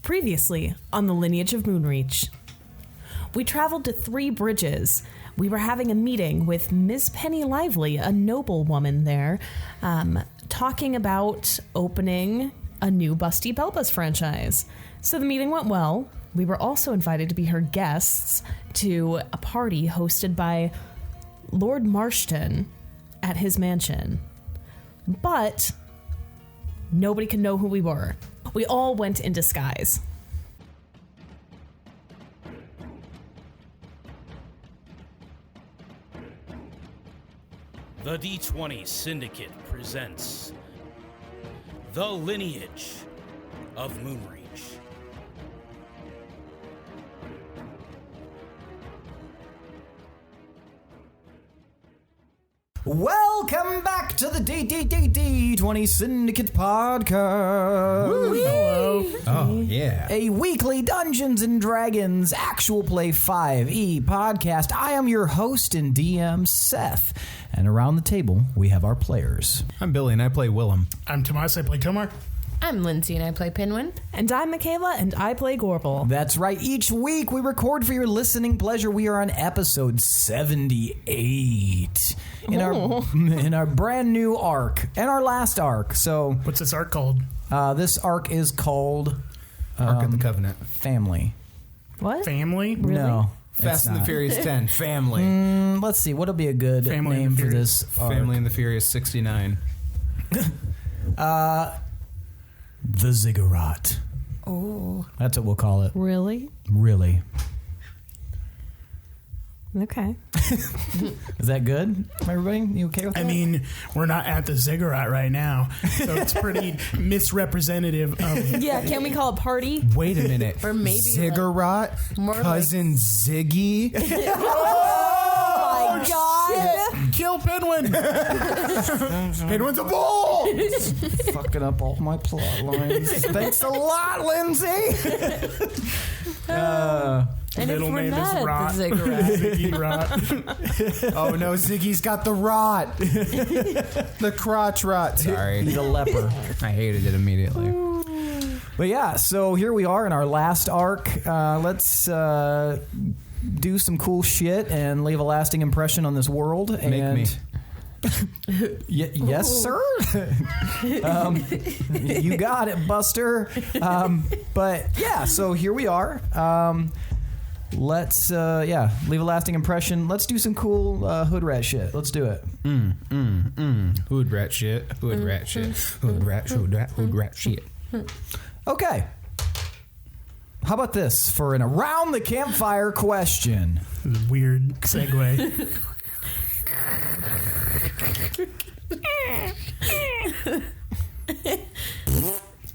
Previously on the Lineage of Moonreach. We traveled to 3 bridges. We were having a meeting with Miss Penny Lively, a noble woman there, talking about opening a new Busty Belbas franchise. So the meeting went well. We were also invited to be her guests to a party hosted by Lord Marston at his mansion. But nobody could know who we were. We all went in disguise. The D20 Syndicate presents The Lineage of Moonreach. Welcome back to the D20 Syndicate podcast. Hello. Oh, yeah. A weekly Dungeons & Dragons actual play 5e podcast. I am your host and DM, Seth. And around the table, we have our players. I'm Billy, and I play Willem. I'm Tomas, I play Tomas. I'm Lindsey, and I play Pinwin. And I'm Michaela, and I play Gorbel. That's right. Each week, we record for your listening pleasure. We are on episode 78 in our brand new arc and our last arc. So, What's this arc called? This arc is called Ark of the Covenant. Family. What? Family? Really? No. Fast and the Furious 10. Family. Let's see. What'll be a good Family name and the for Furious. this arc? Family and the Furious 69. The Ziggurat. Oh. That's what we'll call it. Really? Really. Okay. Is that good? Everybody? You okay with that? I mean, we're not at the Ziggurat right now, so it's pretty misrepresentative of... Yeah, can we call it party? Wait a minute. Or maybe Ziggurat? more Cousin Ziggy? Oh my god! Kill Pinwin! Pinwin's a bull! Fucking up all my plot lines. Thanks a lot, Lindsey! And if Middle we're name not is at Rot. the Ziggurat, Ziggy Rot. Oh, no, Ziggy's got the rot. The crotch rot. Sorry. He's a leper. I hated it immediately. But yeah, so here we are in our last arc. Let's do some cool shit and leave a lasting impression on this world. Make and me. Yes, sir. You got it, Buster. But yeah, so here we are. Let's leave a lasting impression. Let's do some cool hood rat shit. Let's do it. Hood rat shit. Hood rat shit. Hood rat shit. Okay. How about this for an around the campfire question? Weird segue.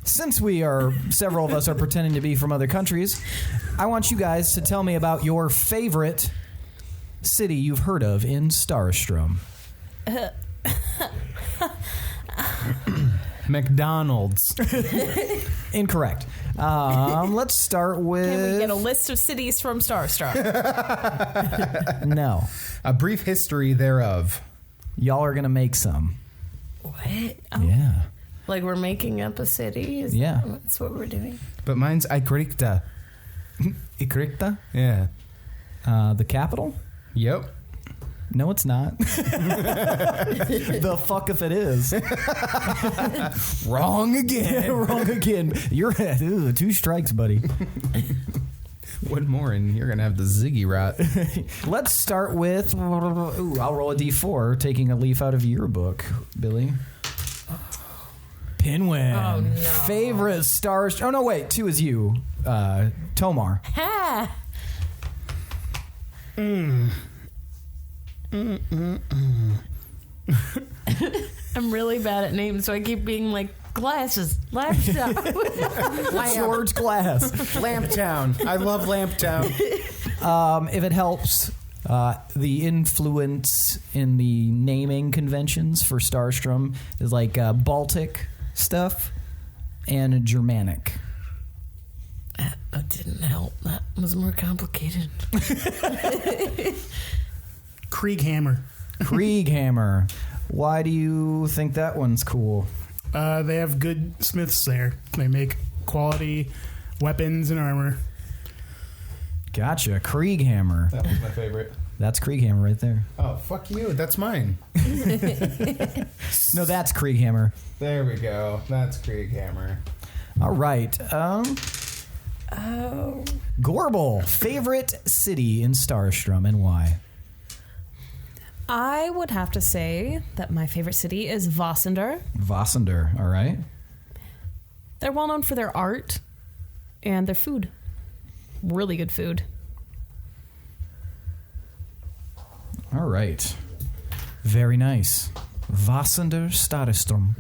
Since several of us are pretending to be from other countries, I want you guys to tell me about your favorite city you've heard of in Starstrom. McDonald's. Incorrect. Let's start with... Can we get a list of cities from Starstruck? No. A brief history thereof. Y'all are going to make some. what? Yeah. Like we're making up a city? Yeah. That's what we're doing. But mine's Ikrikta. Ikrikta? Yeah. The capital? Yep. No, it's not. The fuck if it is. Wrong again. Wrong again. You're at 2 strikes, buddy. One more and you're going to have the Ziggy rot. Let's start with... I'll roll a d4, taking a leaf out of your book, Billy. Pinwin. Oh, no. Favorite stars... Oh, no, wait. 2 is you. Tomar. Ha! I'm really bad at names, so I keep being like glasses, laptop, George Glass. Lamptown. I love Lamptown. If it helps, the influence in the naming conventions for Starstrom is like Baltic stuff and Germanic. That didn't help. That was more complicated. Krieghammer. Krieghammer. Why do you think that one's cool? They have good smiths there. They make quality weapons and armor. Gotcha. Krieghammer. That was my favorite. That's Krieghammer right there. Oh, fuck you. That's mine. No, that's Krieghammer. There we go. That's Krieghammer. All right. Gorbel, favorite city in Starstrom and why? I would have to say that my favorite city is Vossender. Vossender, all right. They're well known for their art and their food. Really good food. All right. Very nice. Vossender Starstrom.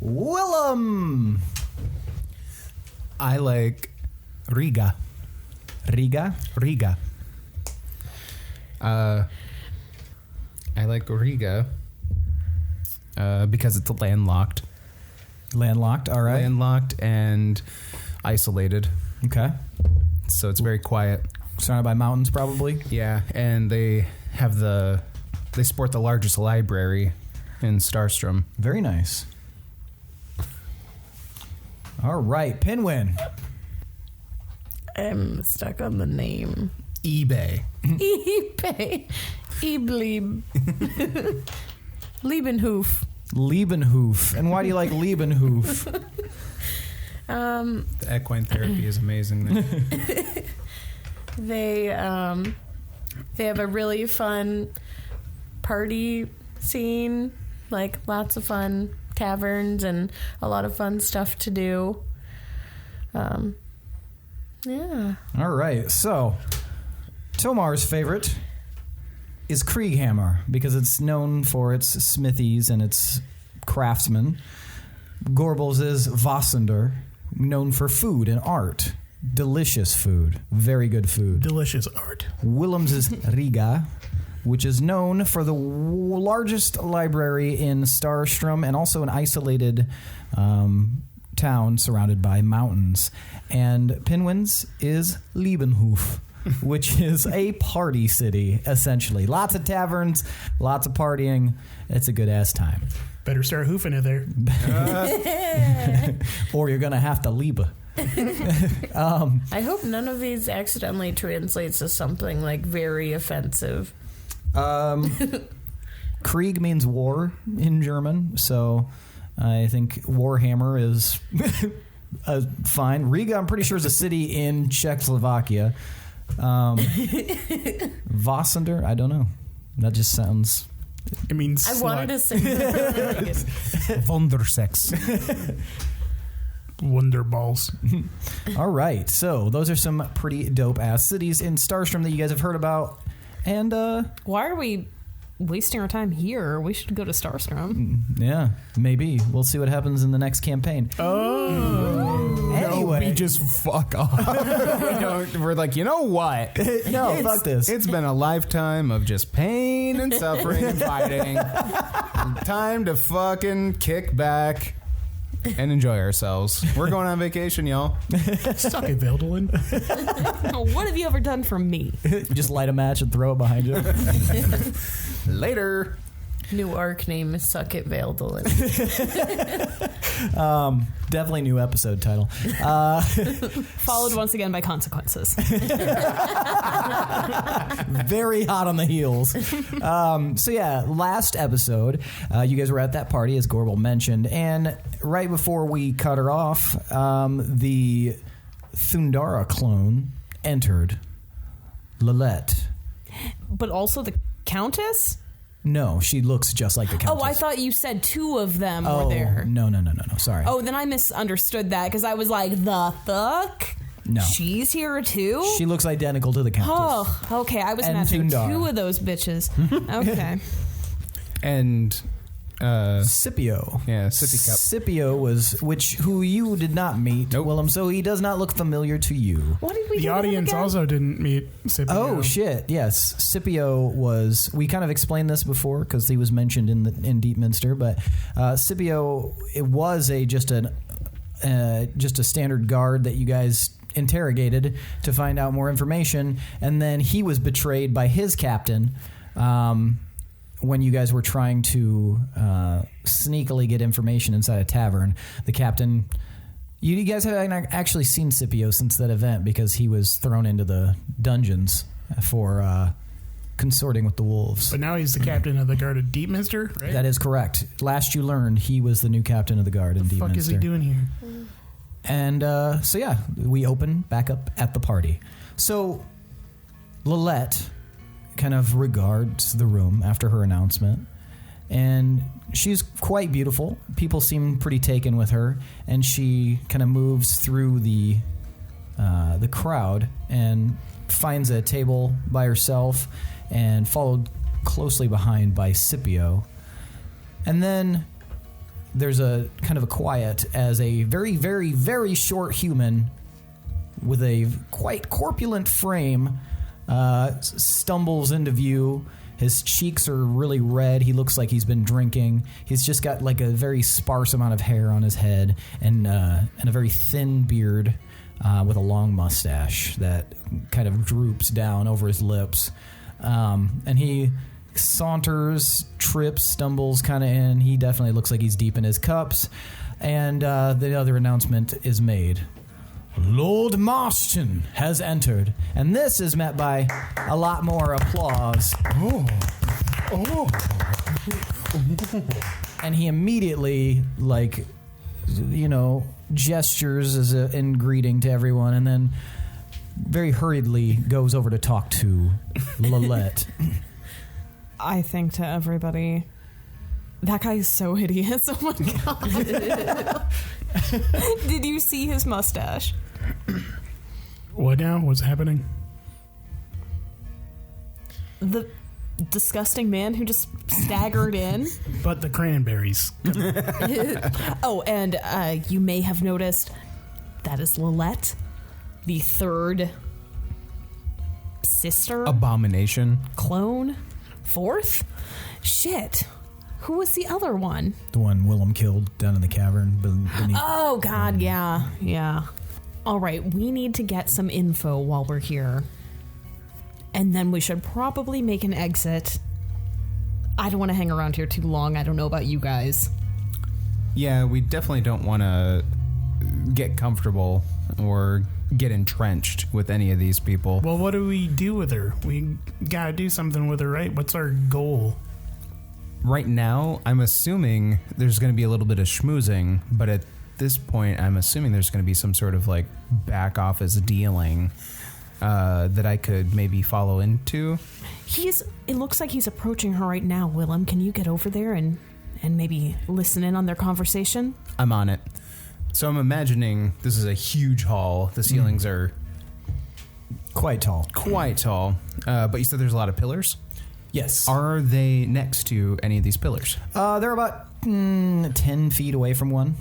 Willem. I like Riga. Riga. Riga. I like Riga because it's landlocked. Landlocked, all right. Landlocked and isolated. Okay. So it's very quiet. Surrounded by mountains, probably. Yeah, and they sport the largest library in Starstrom. Very nice. All right, Pinwin. I'm stuck on the name. eBay. eBay. Eblieb. Liebenhof. Liebenhof. And why do you like Liebenhof? The equine therapy is amazing there. They have a really fun party scene, like lots of fun taverns and a lot of fun stuff to do. Yeah. All right, so Tomar's favorite is Krieghammer because it's known for its smithies and its craftsmen. Gorbel's is Vossender, known for food and art. Delicious food. Very good food. Delicious art. Willem's is Riga, which is known for the largest library in Starstrom and also an isolated town surrounded by mountains. And Pinwin's is Liebenhof, which is a party city, essentially. Lots of taverns, lots of partying. It's a good-ass time. Better start hoofing it there. Or you're going to have to leave. I hope none of these accidentally translates to something like very offensive. Krieg means war in German, so I think Warhammer is fine. Riga, I'm pretty sure, is a city in Czechoslovakia. Vossender, I don't know. That just sounds... It means I wanted to say Wundersex. Wonder balls. All right, so those are some pretty dope-ass cities in Starstrom that you guys have heard about. And, Why are we wasting our time here? We should go to Starstrom. yeah, maybe. We'll see what happens in the next campaign. Anyway. We just fuck off. We're like, you know what? No, fuck this. It's been a lifetime of just pain and suffering and fighting. Time to fucking kick back and enjoy ourselves. We're going on vacation, y'all. Suck it, Valtel. What have you ever done for me? Just light a match and throw it behind you. Later. new arc name is Suck It Valtel. Definitely new episode title. Followed once again by consequences. Very hot on the heels. So yeah, last episode, you guys were at that party, as Gorbel mentioned, and right before we cut her off, the Thundara clone entered. Lilette. But also the Countess? No, she looks just like the Countess. Oh, I thought you said two of them were there. No, sorry. Oh, then I misunderstood that because I was like, the fuck? No. She's here too? She looks identical to the Countess. Oh, okay. I was And imagining Thundara. two of those bitches. Okay. And Scipio. yeah, sippy cup. Scipio was, who you did not meet, Nope. Willem, so he does not look familiar to you. What did we do The to him audience again? also didn't meet Scipio. Oh shit! Yes, Scipio was. We kind of explained this before because he was mentioned in Deepminster, but Scipio, it was just a standard guard that you guys interrogated to find out more information, and then he was betrayed by his captain when you guys were trying to sneakily get information inside a tavern. The captain You guys haven't actually seen Scipio since that event because he was thrown into the dungeons for consorting with the wolves. But now he's the captain of the guard of Deepminster, right? That is correct. Last you learned, he was the new captain of the guard in Deepminster. What the fuck is he doing here? And so, yeah, we open back up at the party. So Lillette kind of regards the room after her announcement. And she's quite beautiful. People seem pretty taken with her. And she kind of moves through the crowd and finds a table by herself and followed closely behind by Scipio. And then there's a kind of a quiet as a very, very, very short human with a quite corpulent frame stumbles into view. His cheeks are really red. He looks like he's been drinking. He's just got like a very sparse amount of hair on his head and a very thin beard with a long mustache that kind of droops down over his lips. And he saunters, trips, stumbles kind of in. He definitely looks like he's deep in his cups. And the other announcement is made. Lord Marston has entered, and this is met by a lot more applause. Oh. And he immediately, like, you know, gestures as in greeting to everyone, and then very hurriedly goes over to talk to Lillette. I think to everybody, that guy is so hideous. Oh my god. Did you see his mustache? What now? What's happening? The disgusting man who just staggered in. But the cranberries. Oh, and you may have noticed that is Lillette, the third sister. Abomination. Clone. Fourth? Shit. Who was the other one? The one Willem killed down in the cavern beneath. Oh, God, yeah. All right, we need to get some info while we're here. And then we should probably make an exit. I don't want to hang around here too long. I don't know about you guys. Yeah, we definitely don't want to get comfortable or get entrenched with any of these people. Well, what do we do with her? We gotta do something with her, right? What's our goal? Right now, I'm assuming there's going to be a little bit of schmoozing, but at this point, I'm assuming there's going to be some sort of like back office dealing that I could maybe follow into. It looks like he's approaching her right now, Willem. Can you get over there and maybe listen in on their conversation? I'm on it. So I'm imagining this is a huge hall. The ceilings are Quite tall. But you said there's a lot of pillars? Yes. Are they next to any of these pillars? They're about 10 feet away from one.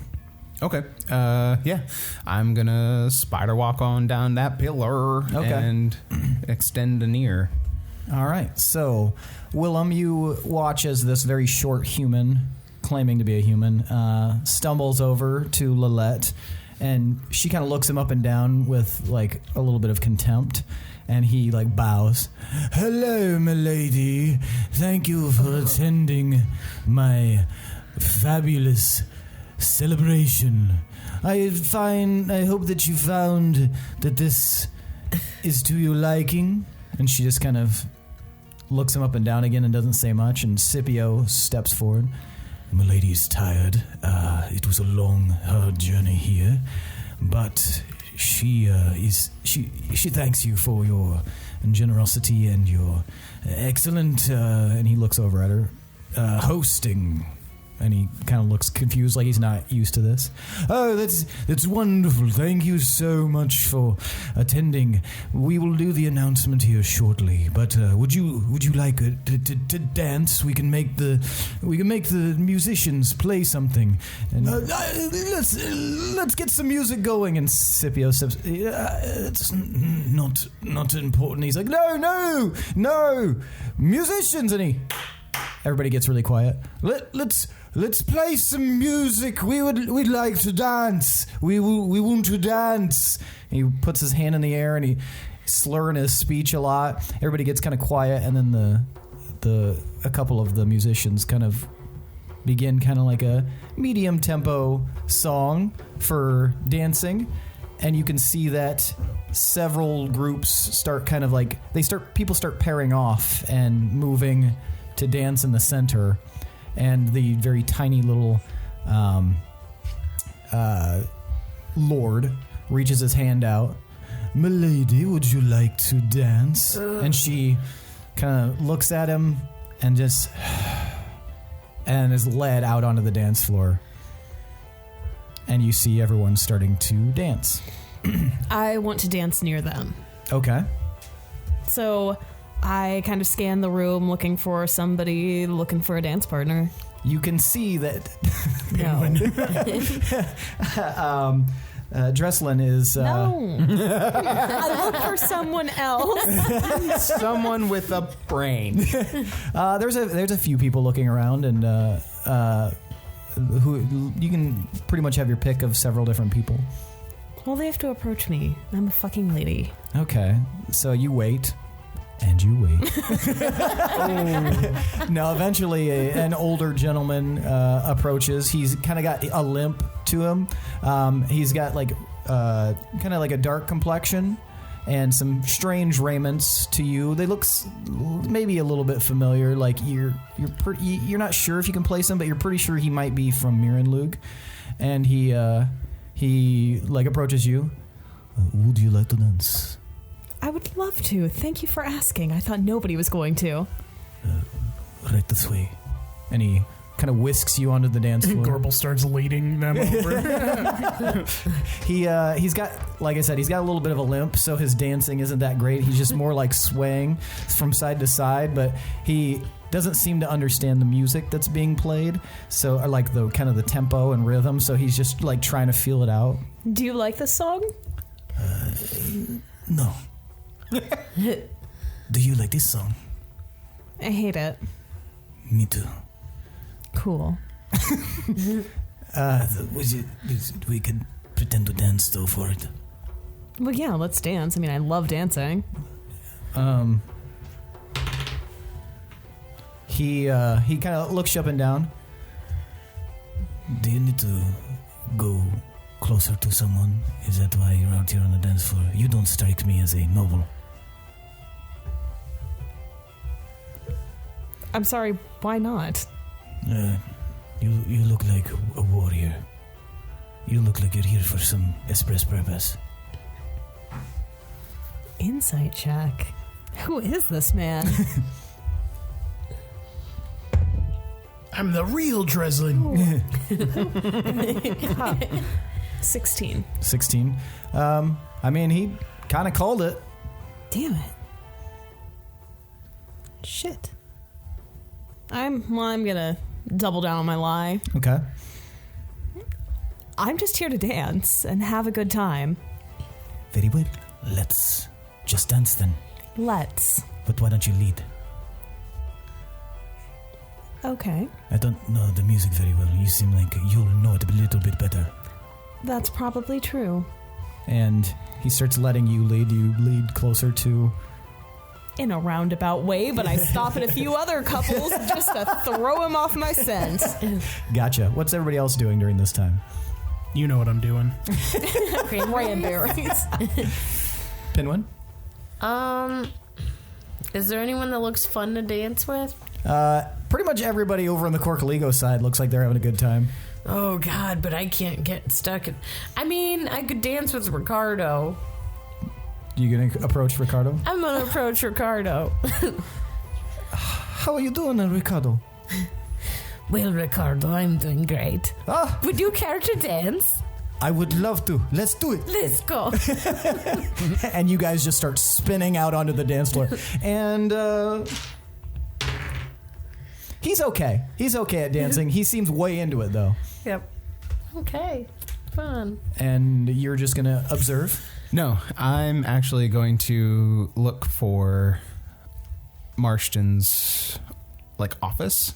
Okay. Yeah. I'm going to spider walk on down that pillar and extend an ear. All right. So, Willem, you watch as this very short human, claiming to be a human, stumbles over to Lillette, and she kind of looks him up and down with like a little bit of contempt. And he, like, bows. Hello, milady. Thank you for attending my fabulous celebration. I hope that you found that this is to your liking. And she just kind of looks him up and down again and doesn't say much. And Scipio steps forward. Milady's tired. It was a long, hard journey here. But... She thanks you for your generosity and your excellent, and he looks over at her, hosting, and he kind of looks confused like he's not used to this. Oh, that's wonderful. Thank you so much for attending. We will do the announcement here shortly, but would you like to dance? We can make the musicians play something. And let's get some music going. And Scipio says, it's not important. He's like, no, musicians, and everybody gets really quiet. Let's play some music. We'd like to dance. We want to dance. And he puts his hand in the air and he slurring his speech a lot. Everybody gets kind of quiet, and then a couple of the musicians kind of begin kind of like a medium tempo song for dancing, and you can see that several groups start kind of like people start pairing off and moving to dance in the center, and the very tiny little lord reaches his hand out. "Milady, would you like to dance?" And she kind of looks at him and just and is led out onto the dance floor, and you see everyone starting to dance. I want to dance near them. Okay. So I kind of scan the room looking for somebody, looking for a dance partner. You can see that No. Dresslin is No. I look for someone else. Someone with a brain. there's a few people looking around, and who you can pretty much have your pick of several different people. Well, they have to approach me. I'm a fucking lady. Okay, so you wait. And you wait. Now, eventually, an older gentleman approaches. He's kind of got a limp to him. He's got like kind of like a dark complexion and some strange raiments to you. They look maybe a little bit familiar. Like you're not sure if you can place him, but you're pretty sure he might be from Mirenlug. And he like approaches you. Would you like to dance? I would love to. Thank you for asking. I thought nobody was going to. Right this way. And he kind of whisks you onto the dance floor. Gorbel starts leading them over. He's got, like I said, he's got a little bit of a limp, so his dancing isn't that great. He's just more like swaying from side to side, but he doesn't seem to understand the music that's being played, so or like the kind of the tempo and rhythm, so he's just like trying to feel it out. Do you like this song? No. Do you like this song? I hate it. Me too. Cool. We could pretend to dance though for it. Well, yeah, let's dance. I mean, I love dancing. He kind of looks you up and down. Do you need to go closer to someone? Is that why you're out here on the dance floor? You don't strike me as a noble. I'm sorry, why not? You look like a warrior. You look like you're here for some express purpose. Insight check. Who is this man? I'm the real Dreslin. 16. 16. I mean, he kind of called it. Damn it. Shit. I'm gonna double down on my lie. Okay. I'm just here to dance and have a good time. Very well. Let's just dance then. Let's. But why don't you lead? Okay. I don't know the music very well. You seem like you'll know it a little bit better. That's probably true. And he starts letting you lead. You lead closer to... In a roundabout way, but I stop at a few other couples just to throw him off my scent. Gotcha. What's everybody else doing during this time? You know what I'm doing. Cranberries. Pinwin? Is there anyone that looks fun to dance with? Pretty much everybody over on the Corcoligo side looks like they're having a good time. Oh, God, but I can't get stuck in... I mean, I could dance with Ricardo. You gonna approach Ricardo? I'm gonna approach Ricardo. How are you doing, Ricardo? Well, Ricardo, I'm doing great. Would you care to dance? I would love to. Let's do it. Let's go. And you guys just start spinning out onto the dance floor. And he's okay. He's okay at dancing. He seems way into it, though. Yep. Okay. Fun. And you're just going to observe? No, I'm actually going to look for Marston's office.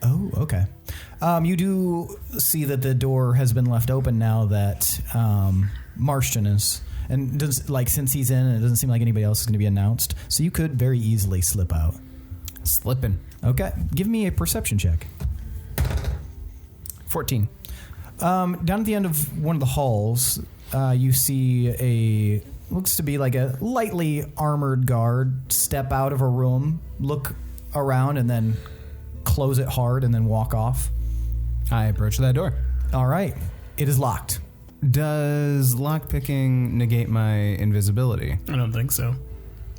Oh, okay. You do see that the door has been left open now that Marston is, and since he's in, it doesn't seem like anybody else is going to be announced. So you could very easily slip out. Slipping. Okay, give me a perception check. 14. Down at the end of one of the halls, you see looks to be like a lightly armored guard step out of a room, look around, and then close it hard and then walk off. I approach that door. All right. It is locked. Does lockpicking negate my invisibility? I don't think so.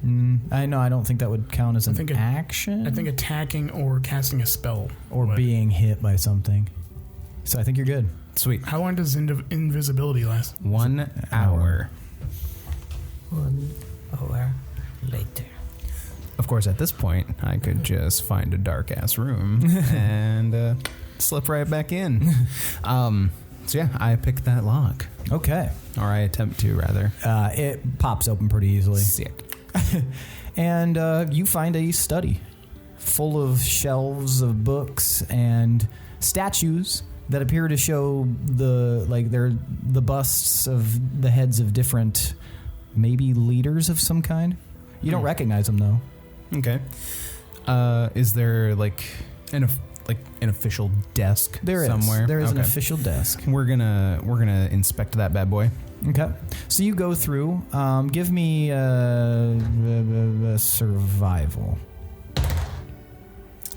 I don't think that would count as an action. I think attacking or casting a spell or being hit by something. So I think you're good. Sweet. How long does invisibility last? 1 hour. 1 hour later. Of course, at this point, I could just find a dark-ass room and slip right back in. So yeah, I pick that lock. Okay. Or I attempt to, rather. It pops open pretty easily. Sick. And you find a study full of shelves of books and statues that appear to show they're the busts of the heads of different, maybe leaders of some kind. You don't recognize them though. Okay. Is there an official desk somewhere? There is an official desk. We're gonna inspect that bad boy. Okay. So you go through. Give me a survival.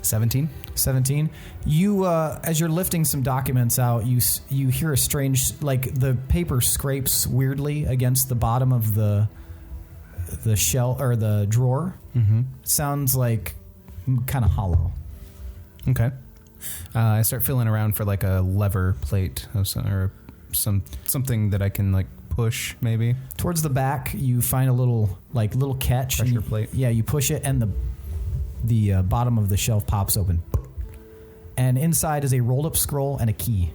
17. 17. You, as you're lifting some documents out, you hear a strange, the paper scrapes weirdly against the bottom of the shell or the drawer. Mm-hmm. Sounds like kind of hollow. Okay. I start feeling around for a lever plate or something that I can push maybe. Towards the back, you find a little catch. Pressure plate. Yeah, you push it and the bottom of the shelf pops open. And inside is a rolled up scroll and a key.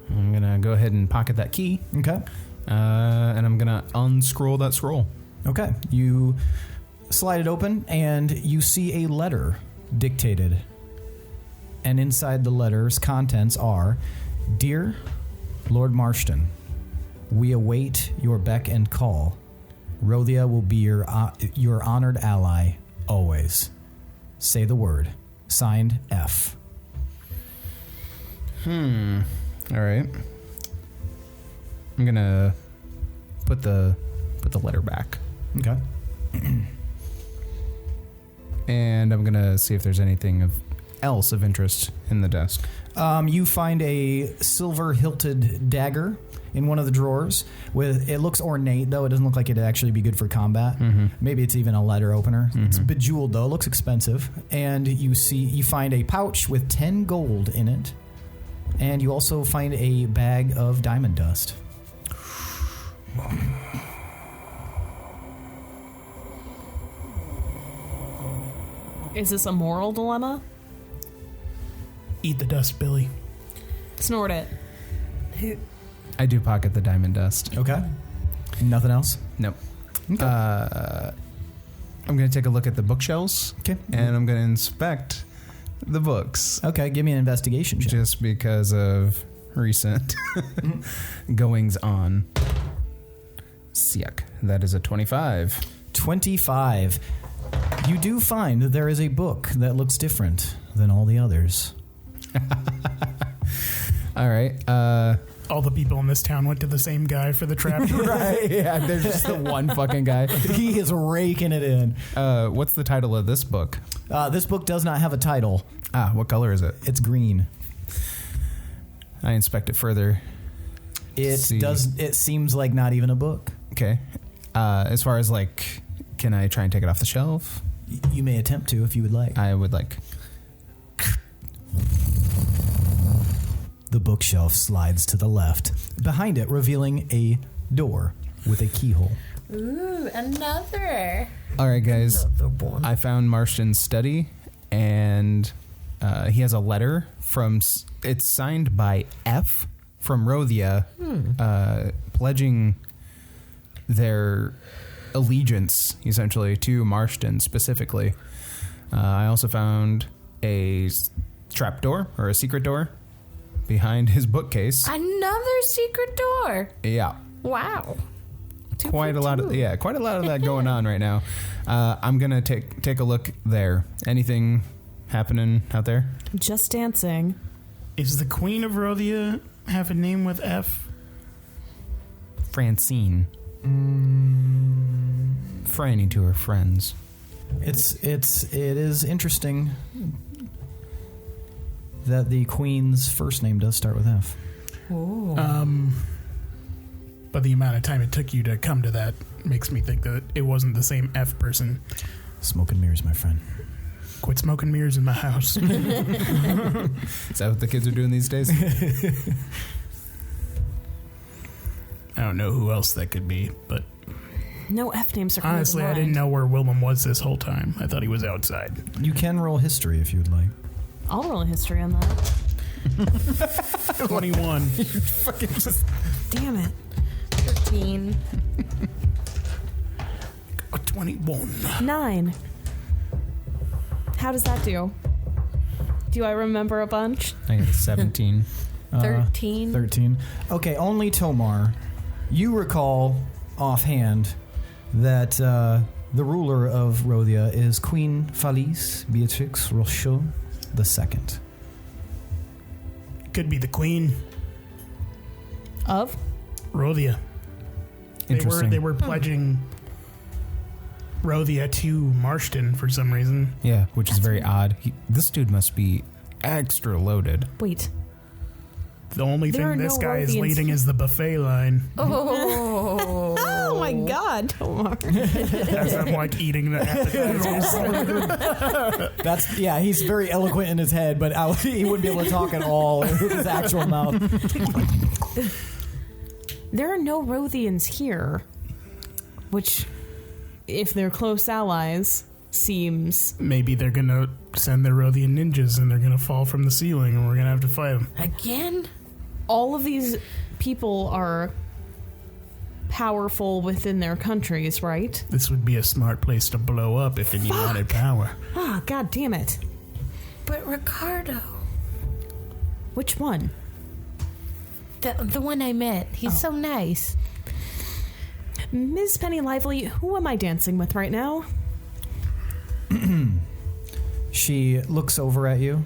I'm going to go ahead and pocket that key. Okay. And I'm going to unscroll that scroll. Okay. You slide it open and you see a letter dictated. And inside the letter's contents are, Dear Lord Marston, we await your beck and call. Rothia will be your honored ally always. Say the word. Signed, F. All right. I'm gonna put the letter back. Okay. And I'm gonna see if there's anything else of interest in the desk. You find a silver-hilted dagger in one of the drawers. It looks ornate, though. It doesn't look like it'd actually be good for combat. Mm-hmm. Maybe it's even a letter opener. Mm-hmm. It's bejeweled, though. It looks expensive. And you find a pouch with 10 gold in it. And you also find a bag of diamond dust. Is this a moral dilemma? Eat the dust, Billy. Snort it. I do pocket the diamond dust. Okay. Nothing else? Nope. Okay. I'm going to take a look at the bookshelves. Okay. And I'm going to inspect the books. Okay, give me an investigation check. Just because of recent goings on. Sick. That is a 25. 25. You do find that there is a book that looks different than all the others. All right. All the people in this town went to the same guy for the trap. Right? Yeah, there's just the one fucking guy. He is raking it in. What's the title of this book? This book does not have a title. What color is it? It's green. I inspect it further. It seems like not even a book. Okay. As far as can I try and take it off the shelf? You may attempt to if you would like. I would like. The bookshelf slides to the left, behind it revealing a door with a keyhole. Ooh, another. All right, guys. I found Marston's study, and he has a letter it's signed by F from Rothia, pledging their allegiance, essentially, to Marston specifically. I also found a trapdoor, or a secret door, behind his bookcase. Another secret door. Yeah. Wow. Quite a lot of that going on right now. I'm gonna take a look there. Anything happening out there? Just dancing. Is the Queen of Rothia have a name with F? Francine. Franny to her friends. It is interesting that the Queen's first name does start with F. But the amount of time it took you to come to that makes me think that it wasn't the same F person. Smoke and mirrors, my friend. Quit smoking mirrors in my house. Is that what the kids are doing these days? I don't know who else that could be, but No F names are coming honestly, to I mind. didn't know where Willem was this whole time. I thought he was outside. You can roll history if you'd like. I'll roll a history on that. 21. Damn it. 13. 21. 9. How does that do? Do I remember a bunch? I got 17. 13. 13. Okay, only Tomar. You recall offhand that the ruler of Rothia is Queen Felice Beatrix Rochot II. Could be the Queen. Of? Rothia. Interesting. They were pledging Rothia to Marston for some reason. Yeah, which is very odd. This dude must be extra loaded. Wait. The only There are thing this no guy is Rothians leading is the buffet line. Oh. Oh my god, Tomar. As I'm like eating the appetizers. He's very eloquent in his head, but he wouldn't be able to talk at all with his actual mouth. There are no Rothians here, which, if they're close allies, seems... Maybe they're going to send their Rothian ninjas and they're going to fall from the ceiling and we're going to have to fight them. Again? All of these people are powerful within their countries, right? This would be a smart place to blow up if you wanted power. Ah, god damn it. But Ricardo. Which one? The one I met. He's so nice. Ms. Penny Lively, who am I dancing with right now? She looks over at you.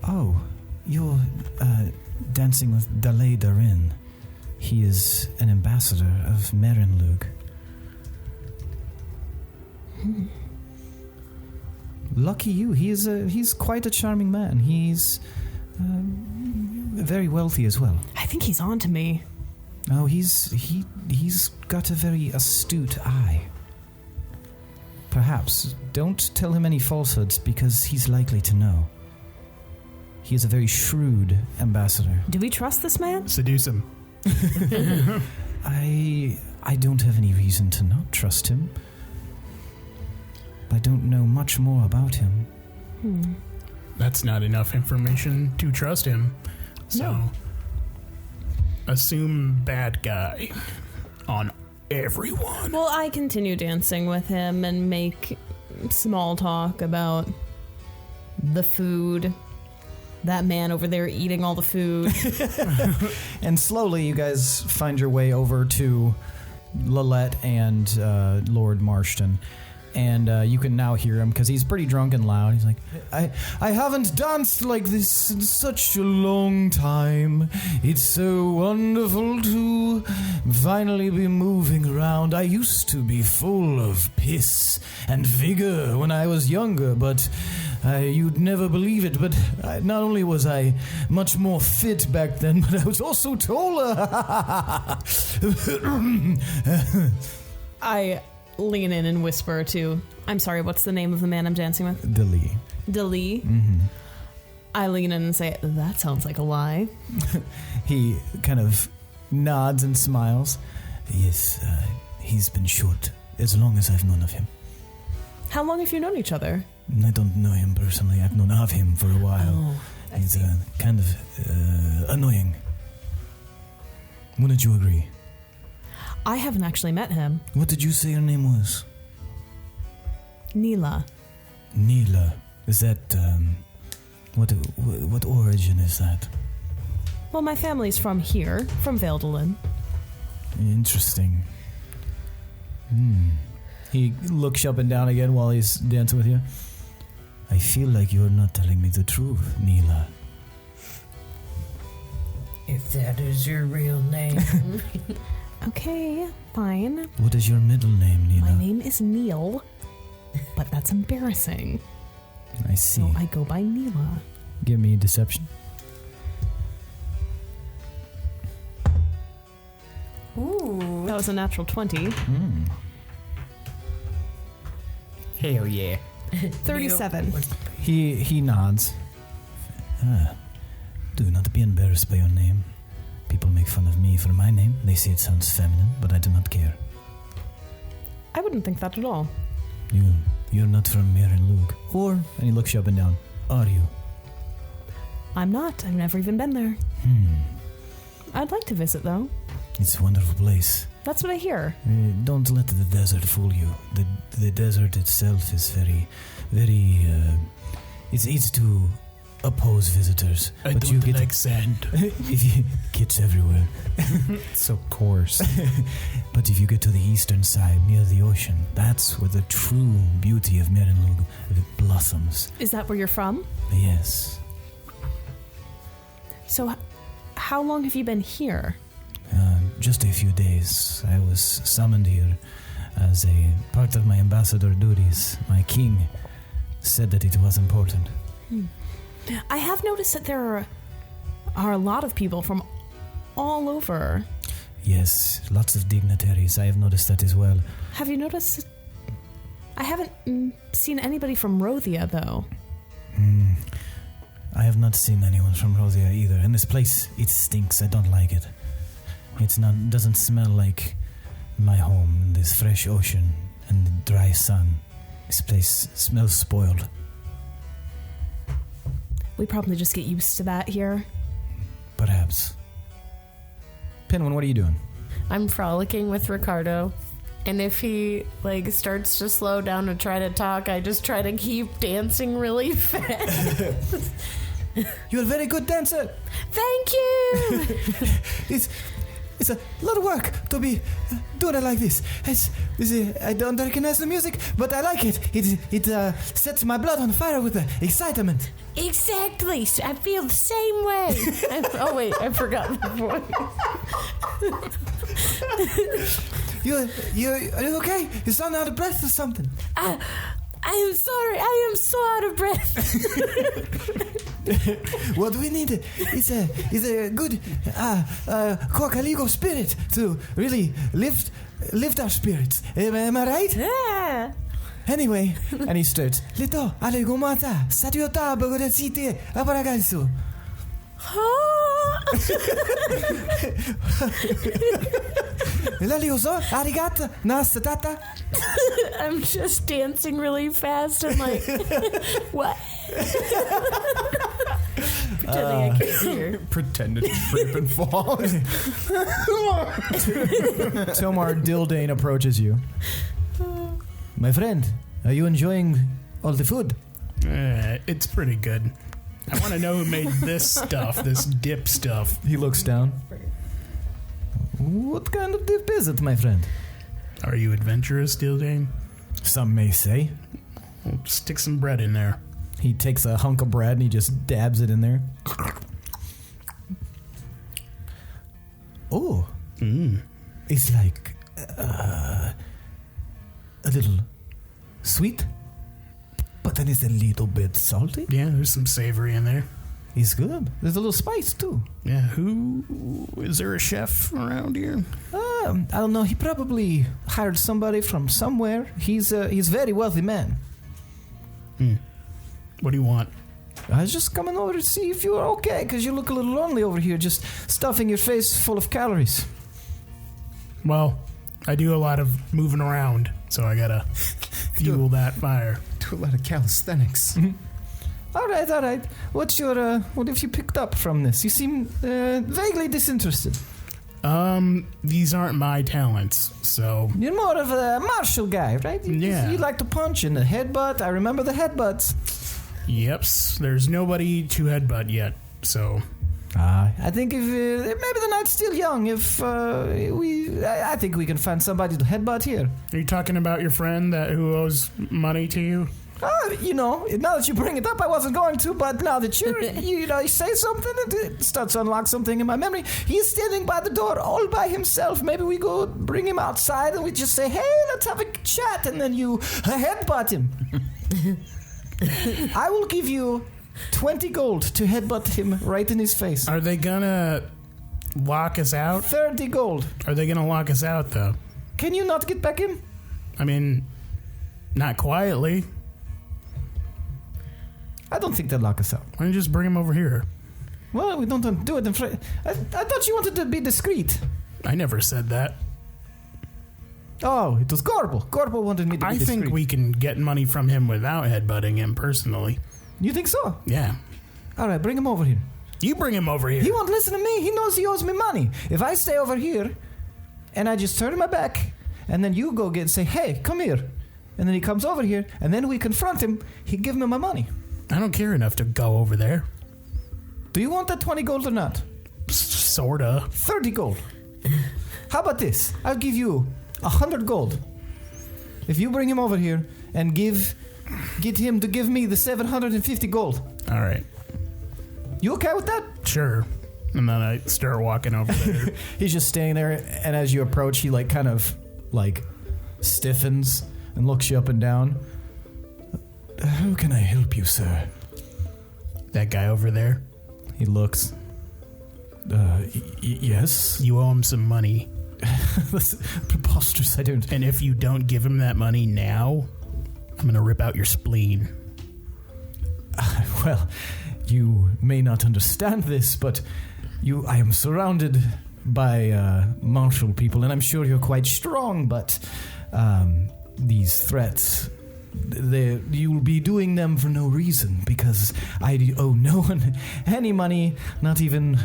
Oh, you're dancing with Dalay Darin. He is an ambassador of Merinlug. Lucky you. He's quite a charming man. He's very wealthy as well. I think he's on to me. Oh, he's got a very astute eye. Perhaps don't tell him any falsehoods because he's likely to know. He is a very shrewd ambassador. Do we trust this man? Seduce him. I don't have any reason to not trust him. I don't know much more about him. That's not enough information to trust him. So, No. assume bad guy on everyone. Well, I continue dancing with him and make small talk about the food. That man over there eating all the food. And slowly you guys find your way over to Lillette and Lord Marston. And you can now hear him because he's pretty drunk and loud. He's like, I haven't danced like this in such a long time. It's so wonderful to finally be moving around. I used to be full of piss and vigor when I was younger, but you'd never believe it. But not only was I much more fit back then, but I was also taller. I lean in and whisper to, I'm sorry, what's the name of the man I'm dancing with? Dali. Dali. Mm-hmm. I lean in and say, that sounds like a lie. He kind of nods and smiles. Yes, he's been short as long as I've known of him. How long have you known each other? I don't know him personally. I've known of him for a while. Oh, I He's see. kind of annoying. Wouldn't you agree? I haven't actually met him. What did you say your name was? Neela. Neela. Is that, what origin is that? Well, my family's from here, from Valtel. Interesting. He looks up and down again while he's dancing with you. I feel like you're not telling me the truth, Neela. If that is your real name. Okay, fine. What is your middle name, Nina? My name is Neil, but that's embarrassing. I see. So I go by Neela. Give me deception. Ooh. That was a natural 20. Hell yeah. 37. He nods. Do not be embarrassed by your name. People make fun of me for my name. They say it sounds feminine, but I do not care. I wouldn't think that at all. You're not from Lug. Or, and he looks you up and down, are you? I'm not. I've never even been there. I'd like to visit, though. It's a wonderful place. That's what I hear. Don't let the desert fool you. The desert itself is very, very... it's easy to oppose visitors. I but don't you get like sand. if you gets everywhere. So coarse. But if you get to the eastern side near the ocean, that's where the true beauty of Lug blossoms. Is that where you're from? Yes. So, how long have you been here? Just a few days. I was summoned here as a part of my ambassador duties. My king said that it was important. I have noticed that there are a lot of people from all over. Yes, lots of dignitaries. I have noticed that as well. Have you noticed? I haven't seen anybody from Rothia, though. I have not seen anyone from Rothia either. And this place, it stinks. I don't like it. Doesn't smell like my home. This fresh ocean and the dry sun. This place smells spoiled. We probably just get used to that here. Perhaps. Pinwin, what are you doing? I'm frolicking with Ricardo. And if he starts to slow down and try to talk, I just try to keep dancing really fast. You're a very good dancer. Thank you. It's a lot of work to be doing it like this. I don't recognize the music, but I like it. It sets my blood on fire with the excitement. Exactly. I feel the same way. Oh wait, I forgot the voice. Are you okay? You sound out of breath or something. I am sorry. I am so out of breath. What we need is a good Kokaligo spirit to really lift our spirits. Am I right? Yeah. Anyway, and he starts. Lito, alegomata, satiota, bogodecite, abaragaisu. Lalioso, arigata, nastatata. I'm just dancing really fast and what? Pretending I can't hear. Pretend to trip and fall. Tomar Dildane approaches you. My friend, are you enjoying all the food? It's pretty good. I want to know who made this stuff, this dip stuff. He looks down. What kind of dip is it, my friend? Are you adventurous, Dildane? Some may say. Well, stick some bread in there. He takes a hunk of bread and he just dabs it in there. Oh. It's like a little sweet, but then it's a little bit salty. Yeah, there's some savory in there. It's good. There's a little spice too. Yeah, is there a chef around here? I don't know. He probably hired somebody from somewhere. He's a very wealthy man. What do you want? I was just coming over to see if you were okay, because you look a little lonely over here, just stuffing your face full of calories. Well, I do a lot of moving around, so I gotta fuel that fire. Do a lot of calisthenics. All right. What have you picked up from this? You seem vaguely disinterested. These aren't my talents, so... You're more of a martial guy, right? You like to punch in the headbutt. I remember the headbutts. Yeps, there's nobody to headbutt yet, so... I think if maybe the night's still young. I think we can find somebody to headbutt here. Are you talking about your friend who owes money to you? Now that you bring it up, I wasn't going to, but now that you say something, it starts to unlock something in my memory. He's standing by the door all by himself. Maybe we go bring him outside and we just say, hey, let's have a chat, and then you headbutt him. I will give you 20 gold to headbutt him right in his face. Are they gonna lock us out? 30 gold. Are they gonna lock us out, though? Can you not get back in? I mean, not quietly. I don't think they'll lock us out. Why don't you just bring him over here? Well, we don't do it in front. I thought you wanted to be discreet. I never said that. Oh, it was Gorbel. Gorbel wanted me to be discreet. I think we can get money from him without headbutting him personally. You think so? Yeah. All right, bring him over here. You bring him over here. He won't listen to me. He knows he owes me money. If I stay over here and I just turn my back and then you go say, hey, come here. And then he comes over here and then we confront him, he give me my money. I don't care enough to go over there. Do you want that 20 gold or not? Sorta. 30 gold. How about this? I'll give you 100 gold. If you bring him over here and get him to give me the 750 gold. All right. You okay with that? Sure. And then I start walking over there. He's just standing there, and as you approach, he kind of stiffens and looks you up and down. How can I help you, sir? That guy over there? He looks. Yes? You owe him some money. That's preposterous. I don't. And if you don't give him that money now, I'm going to rip out your spleen. Well, you may not understand this, but I am surrounded by martial people, and I'm sure you're quite strong, but these threats, you'll be doing them for no reason, because I owe no one any money, not even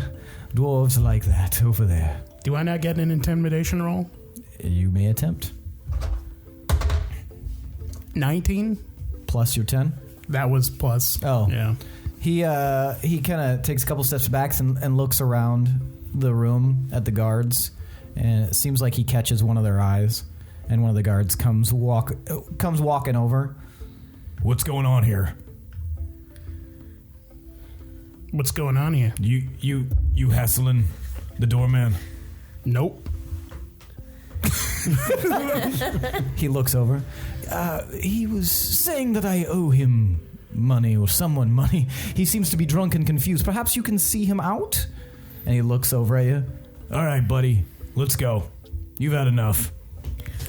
dwarves like that over there. Do I not get an intimidation roll? You may attempt. 19? Plus your 10? That was plus. Oh. Yeah. He kind of takes a couple steps back and looks around the room at the guards, and it seems like he catches one of their eyes, and one of the guards comes walking over. What's going on here? What's going on here? You hassling the doorman? Nope. He looks over. He was saying that I owe him money or someone money. He seems to be drunk and confused. Perhaps you can see him out? And he looks over at you. All right, buddy. Let's go. You've had enough.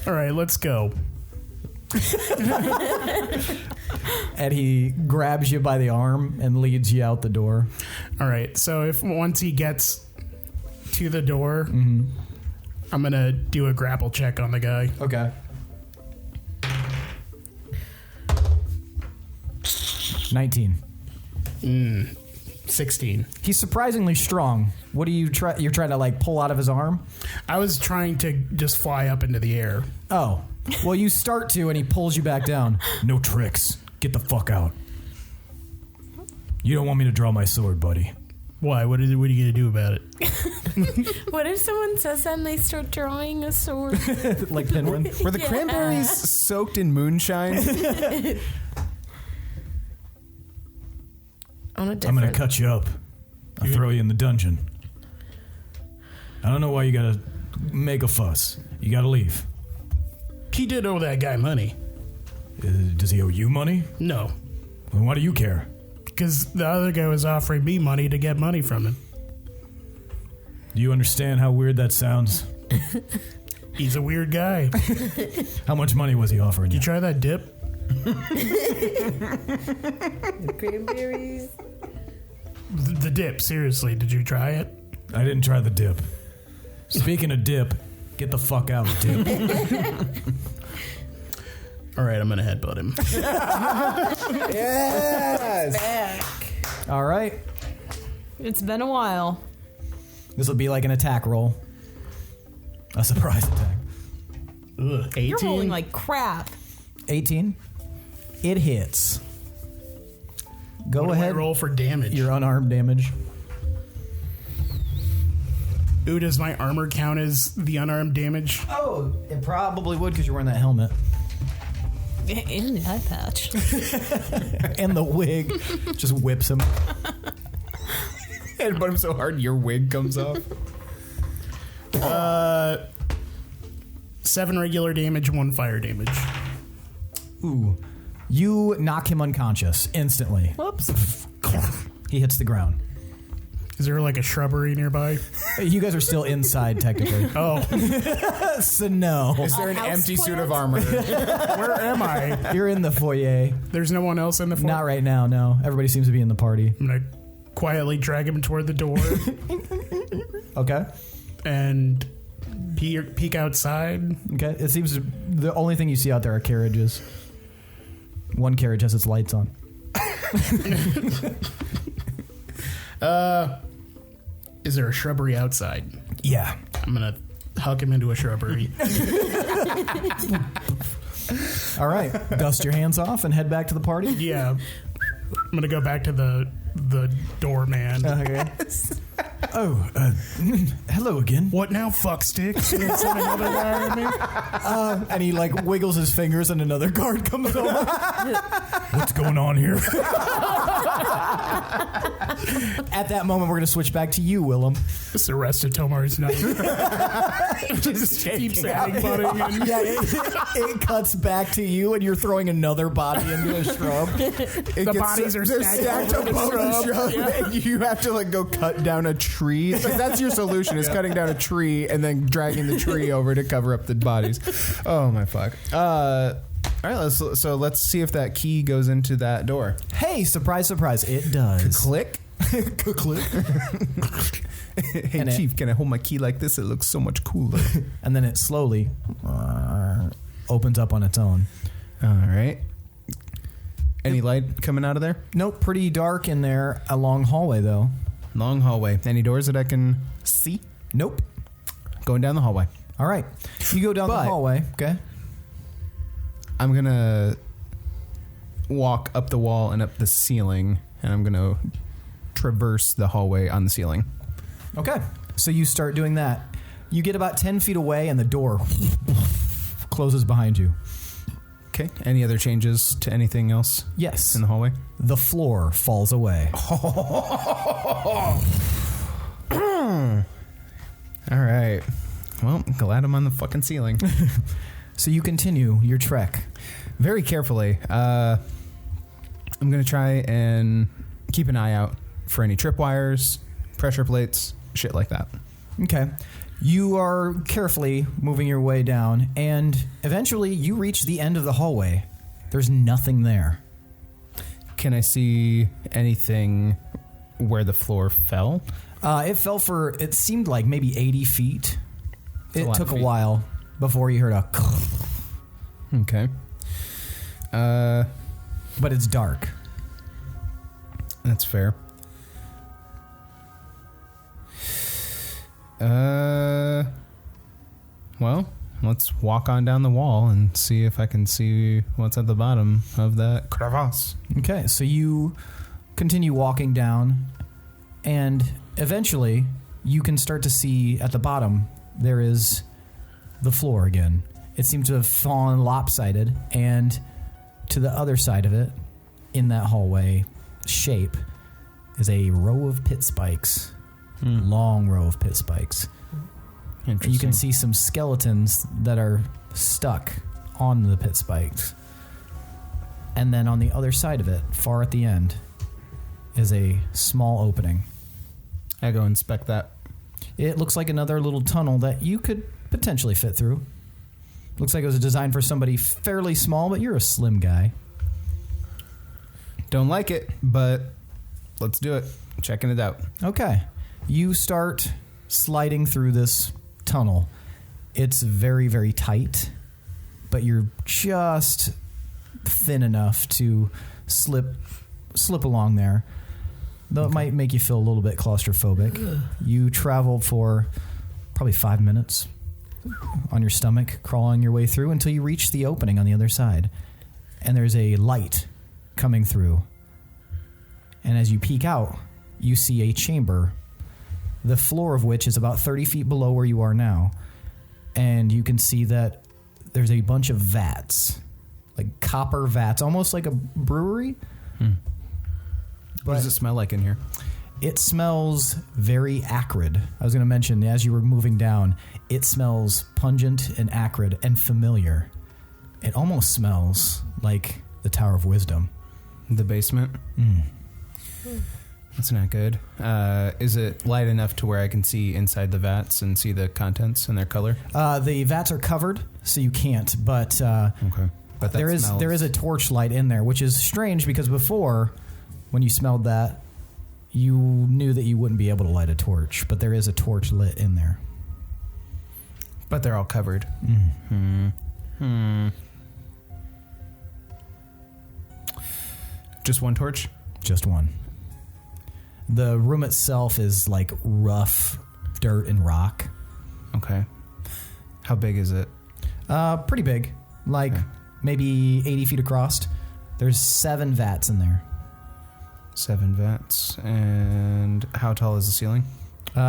All right, let's go. And he grabs you by the arm and leads you out the door. All right, so once he gets to the door, I'm going to do a grapple check on the guy. Okay. 19. 16. He's surprisingly strong. What do you're trying to pull out of his arm? I was trying to just fly up into the air. Oh. Well, you start to, and he pulls you back down. No tricks. Get the fuck out. You don't want me to draw my sword, buddy. Why? What are you going to do about it? What if someone says that and they start drawing a sword? Like Pinwin? Were the cranberries soaked in moonshine? I'm going to cut you up. I'll throw you in the dungeon. I don't know why you got to make a fuss. You got to leave. He did owe that guy money. Does he owe you money? No. Then why do you care? Because the other guy was offering me money to get money from him. Do you understand how weird that sounds? He's a weird guy. How much money was he offering Did you? you try that dip? Cranberries. The dip, seriously, did you try it? I didn't try the dip. Speaking of dip, get the fuck out, dip. All right, I'm going to headbutt him. Yes! Back. All right. It's been a while. This will be like an attack roll. A surprise attack. Ugh, 18? You're rolling like crap. 18. It hits. Go What do I ahead. roll for damage? Your unarmed damage. Ooh, does my armor count as the unarmed damage? Oh, it probably would because you're wearing that helmet. In the eye patch. And the wig just whips him. And but him so hard your wig comes off. 7 regular damage, 1 fire damage. Ooh. You knock him unconscious instantly. Whoops. He hits the ground. Is there like a shrubbery nearby? You guys are still inside, technically. Oh, So no. Is there an house empty suit plant? of armor? where am I? You're in the foyer. There's no one else in the fort? Not right now, no. Everybody seems to be in the party. I'm gonna quietly drag him toward the door Okay. and peek outside. Okay. It seems the only thing you see out there are carriages. One carriage has its lights on. Is there a shrubbery outside? Yeah. I'm gonna huck him into a shrubbery. All right. Dust your hands off and head back to the party. Yeah. I'm gonna go back to the doorman. Okay. Oh, hello again. What now, fuckstick? Send another guy at me? And he like wiggles his fingers and another guard comes over. What's going on here? At that moment, we're going to switch back to you, Willem. Just arrested Tomar's knife. Just keeps headbutting and Yeah, it cuts back to you, and you're throwing another body into a shrub. the bodies are stacked up above the shrub. And you have to like go cut down a tree. Like, that's your solution: is cutting down a tree and then dragging the tree over to cover up the bodies. Oh my fuck! All right, let's see if that key goes into that door. Hey, surprise, surprise, it does. Click. Click. Hey, And Chief, can I hold my key like this? It looks so much cooler. And then it slowly opens up on its own. All right. Any light coming out of there? Nope, pretty dark in there. A long hallway, though. Long hallway. Any doors that I can see? Nope. Going down the hallway. All right. You go down the But- hallway. Okay. I'm going to walk up the wall and up the ceiling, and I'm going to traverse the hallway on the ceiling. Okay. So you start doing that. You get about 10 feet away, and the door closes behind you. Okay. Any other changes to anything else Yes. in the hallway? The floor falls away. All right. Well, glad I'm on the fucking ceiling. So you continue your trek. Very carefully. I'm going to try and keep an eye out for any tripwires, pressure plates, shit like that. Okay. You are carefully moving your way down, and eventually you reach the end of the hallway. There's nothing there. Can I see anything where the floor fell? It fell for, it seemed like maybe 80 feet. a It lot took of a feet. while before you heard a Okay. but it's dark. That's fair. Well, let's walk on down the wall and see if I can see what's at the bottom of that crevasse. Okay, so you continue walking down, and eventually you can start to see at the bottom there is the floor again. It seems to have fallen lopsided, and to the other side of it, in that hallway shape, is a row of pit spikes. Long row of pit spikes. Interesting. You can see some skeletons that are stuck on the pit spikes. And then on the other side of it, far at the end, is a small opening. I go inspect that. It looks like another little tunnel that you could potentially fit through. Looks like it was designed for somebody fairly small, but you're a slim guy. Don't like it, but let's do it. Checking it out. Okay. You start sliding through this tunnel. It's very, very tight, but you're just thin enough to slip along there. Though it might make you feel a little bit claustrophobic. You travel for probably 5 minutes on your stomach, crawling your way through until you reach the opening on the other side. And there's a light coming through. And as you peek out, you see a chamber, the floor of which is about 30 feet below where you are now. And you can see that there's a bunch of vats copper vats, almost like a brewery. What does it smell like in here? It smells very acrid. I was going to mention, as you were moving down, it smells pungent and acrid and familiar. It almost smells like the Tower of Wisdom. The basement? That's not good. Is it light enough to where I can see inside the vats and see the contents and their color? The vats are covered, so you can't, but, Okay. But there is a torch light in there, which is strange because before, when you smelled that, you knew that you wouldn't be able to light a torch, but there is a torch lit in there. But they're all covered. Just one torch? Just one. The room itself is like rough dirt and rock. Okay. How big is it? Pretty big. Maybe 80 feet across. There's 7 vats in there. 7 vats. And how tall is the ceiling?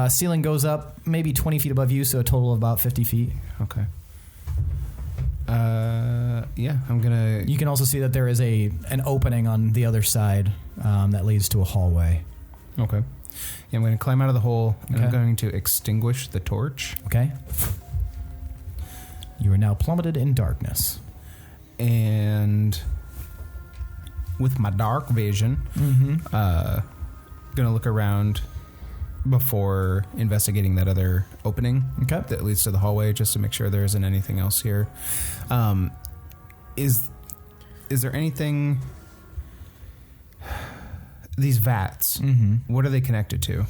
Ceiling goes up maybe 20 feet above you, so a total of about 50 feet. Okay. Yeah, I'm gonna... You can also see that there is an opening on the other side that leads to a hallway. Okay. Yeah, I'm gonna climb out of the hole, and Okay. I'm going to extinguish the torch. Okay. You are now plummeted in darkness. And with my dark vision, gonna look around before investigating that other opening that leads to the hallway, just to make sure there isn't anything else here. Is there anything? These vats, what are they connected to?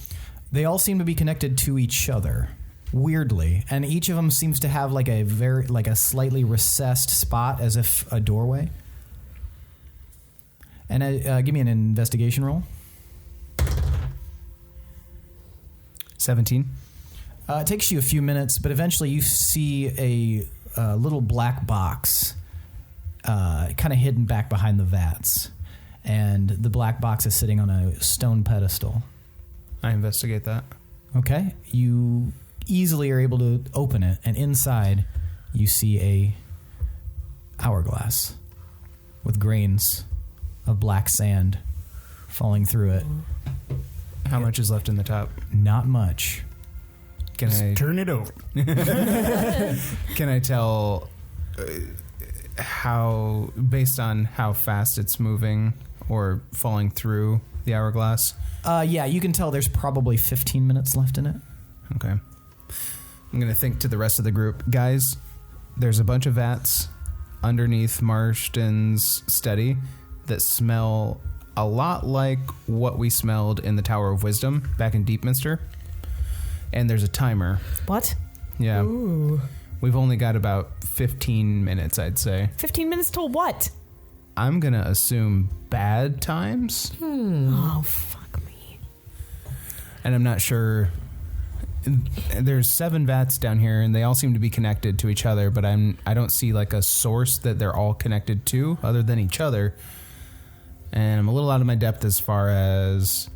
They all seem to be connected to each other, weirdly, and each of them seems to have a slightly recessed spot, as if a doorway. And give me an investigation roll. 17. It takes you a few minutes, but eventually you see a little black box, kind of hidden back behind the vats, and the black box is sitting on a stone pedestal. I investigate that. Okay, you easily are able to open it, and inside you see a hourglass with grains of black sand falling through it. How much is left in the top? Not much. Just turn it over. Can I tell how, based on how fast it's moving or falling through the hourglass? Yeah, you can tell there's probably 15 minutes left in it. Okay. I'm going to think to the rest of the group. Guys, there's a bunch of vats underneath Marston's study that smell a lot like what we smelled in the Tower of Wisdom back in Deepminster. And there's a timer. What? Yeah. Ooh. We've only got about 15 minutes, I'd say. 15 minutes till what? I'm going to assume bad times. Oh, fuck me. And I'm not sure. There's 7 vats down here, and they all seem to be connected to each other, but I don't see like a source that they're all connected to other than each other. And I'm a little out of my depth as far as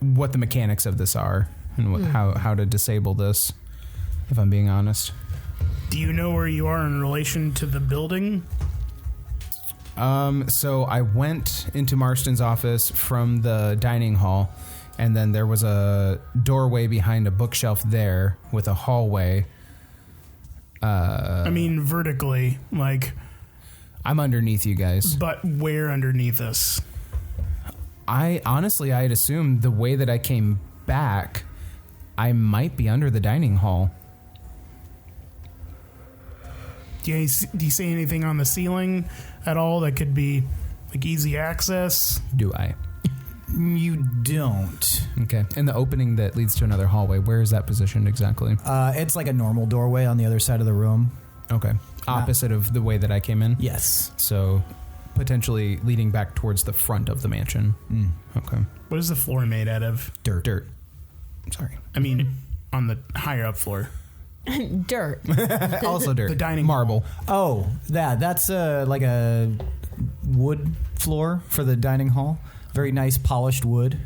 what the mechanics of this are and how to disable this, if I'm being honest. Do you know where you are in relation to the building? So I went into Marston's office from the dining hall, and then there was a doorway behind a bookshelf there with a hallway. I mean, vertically, like... I'm underneath you guys. But where underneath us? I'd assumed the way that I came back, I might be under the dining hall. Do you see anything on the ceiling at all that could be like easy access? Do I? You don't. Okay. And the opening that leads to another hallway, where is that positioned exactly? It's like a normal doorway on the other side of the room. Okay. Opposite of the way that I came in? Yes. So potentially leading back towards the front of the mansion. Okay. What is the floor made out of? Dirt. Sorry. I mean, on the higher up floor. Dirt. Also dirt. The dining marble. Oh, that's like a wood floor for the dining hall. Very nice polished wood.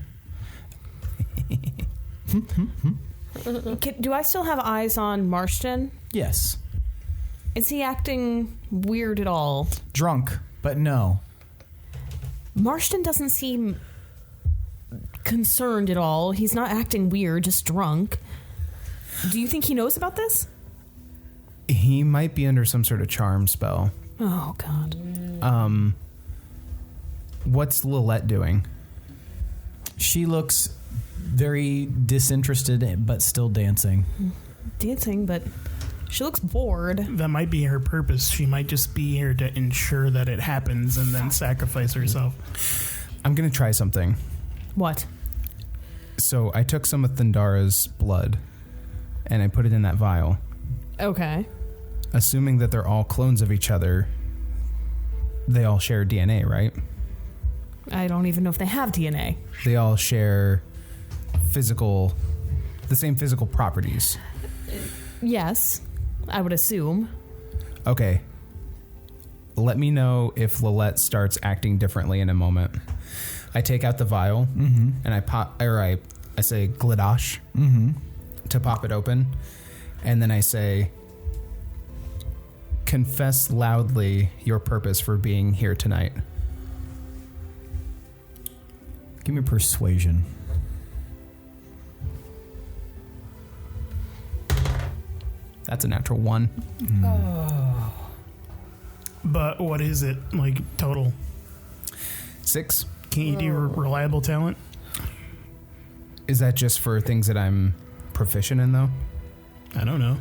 Do I still have eyes on Marston? Yes. Is he acting weird at all? Drunk, but no. Marston doesn't seem concerned at all. He's not acting weird, just drunk. Do you think he knows about this? He might be under some sort of charm spell. Oh, God. What's Lilette doing? She looks very disinterested, but still dancing. Dancing, but she looks bored. That might be her purpose. She might just be here to ensure that it happens and then sacrifice herself. I'm going to try something. What? So I took some of Thundara's blood, and I put it in that vial. Okay. Assuming that they're all clones of each other, they all share DNA, right? I don't even know if they have DNA. They all share the same physical properties. Yes, I would assume. Okay. Let me know if Lilette starts acting differently in a moment. I take out the vial, and I say Glidosh to pop it open, and then I say, confess loudly your purpose for being here tonight. Give me persuasion. That's a natural 1. But what is it, like, total? 6. Can't you do reliable talent? Is that just for things that I'm proficient in, though? I don't know.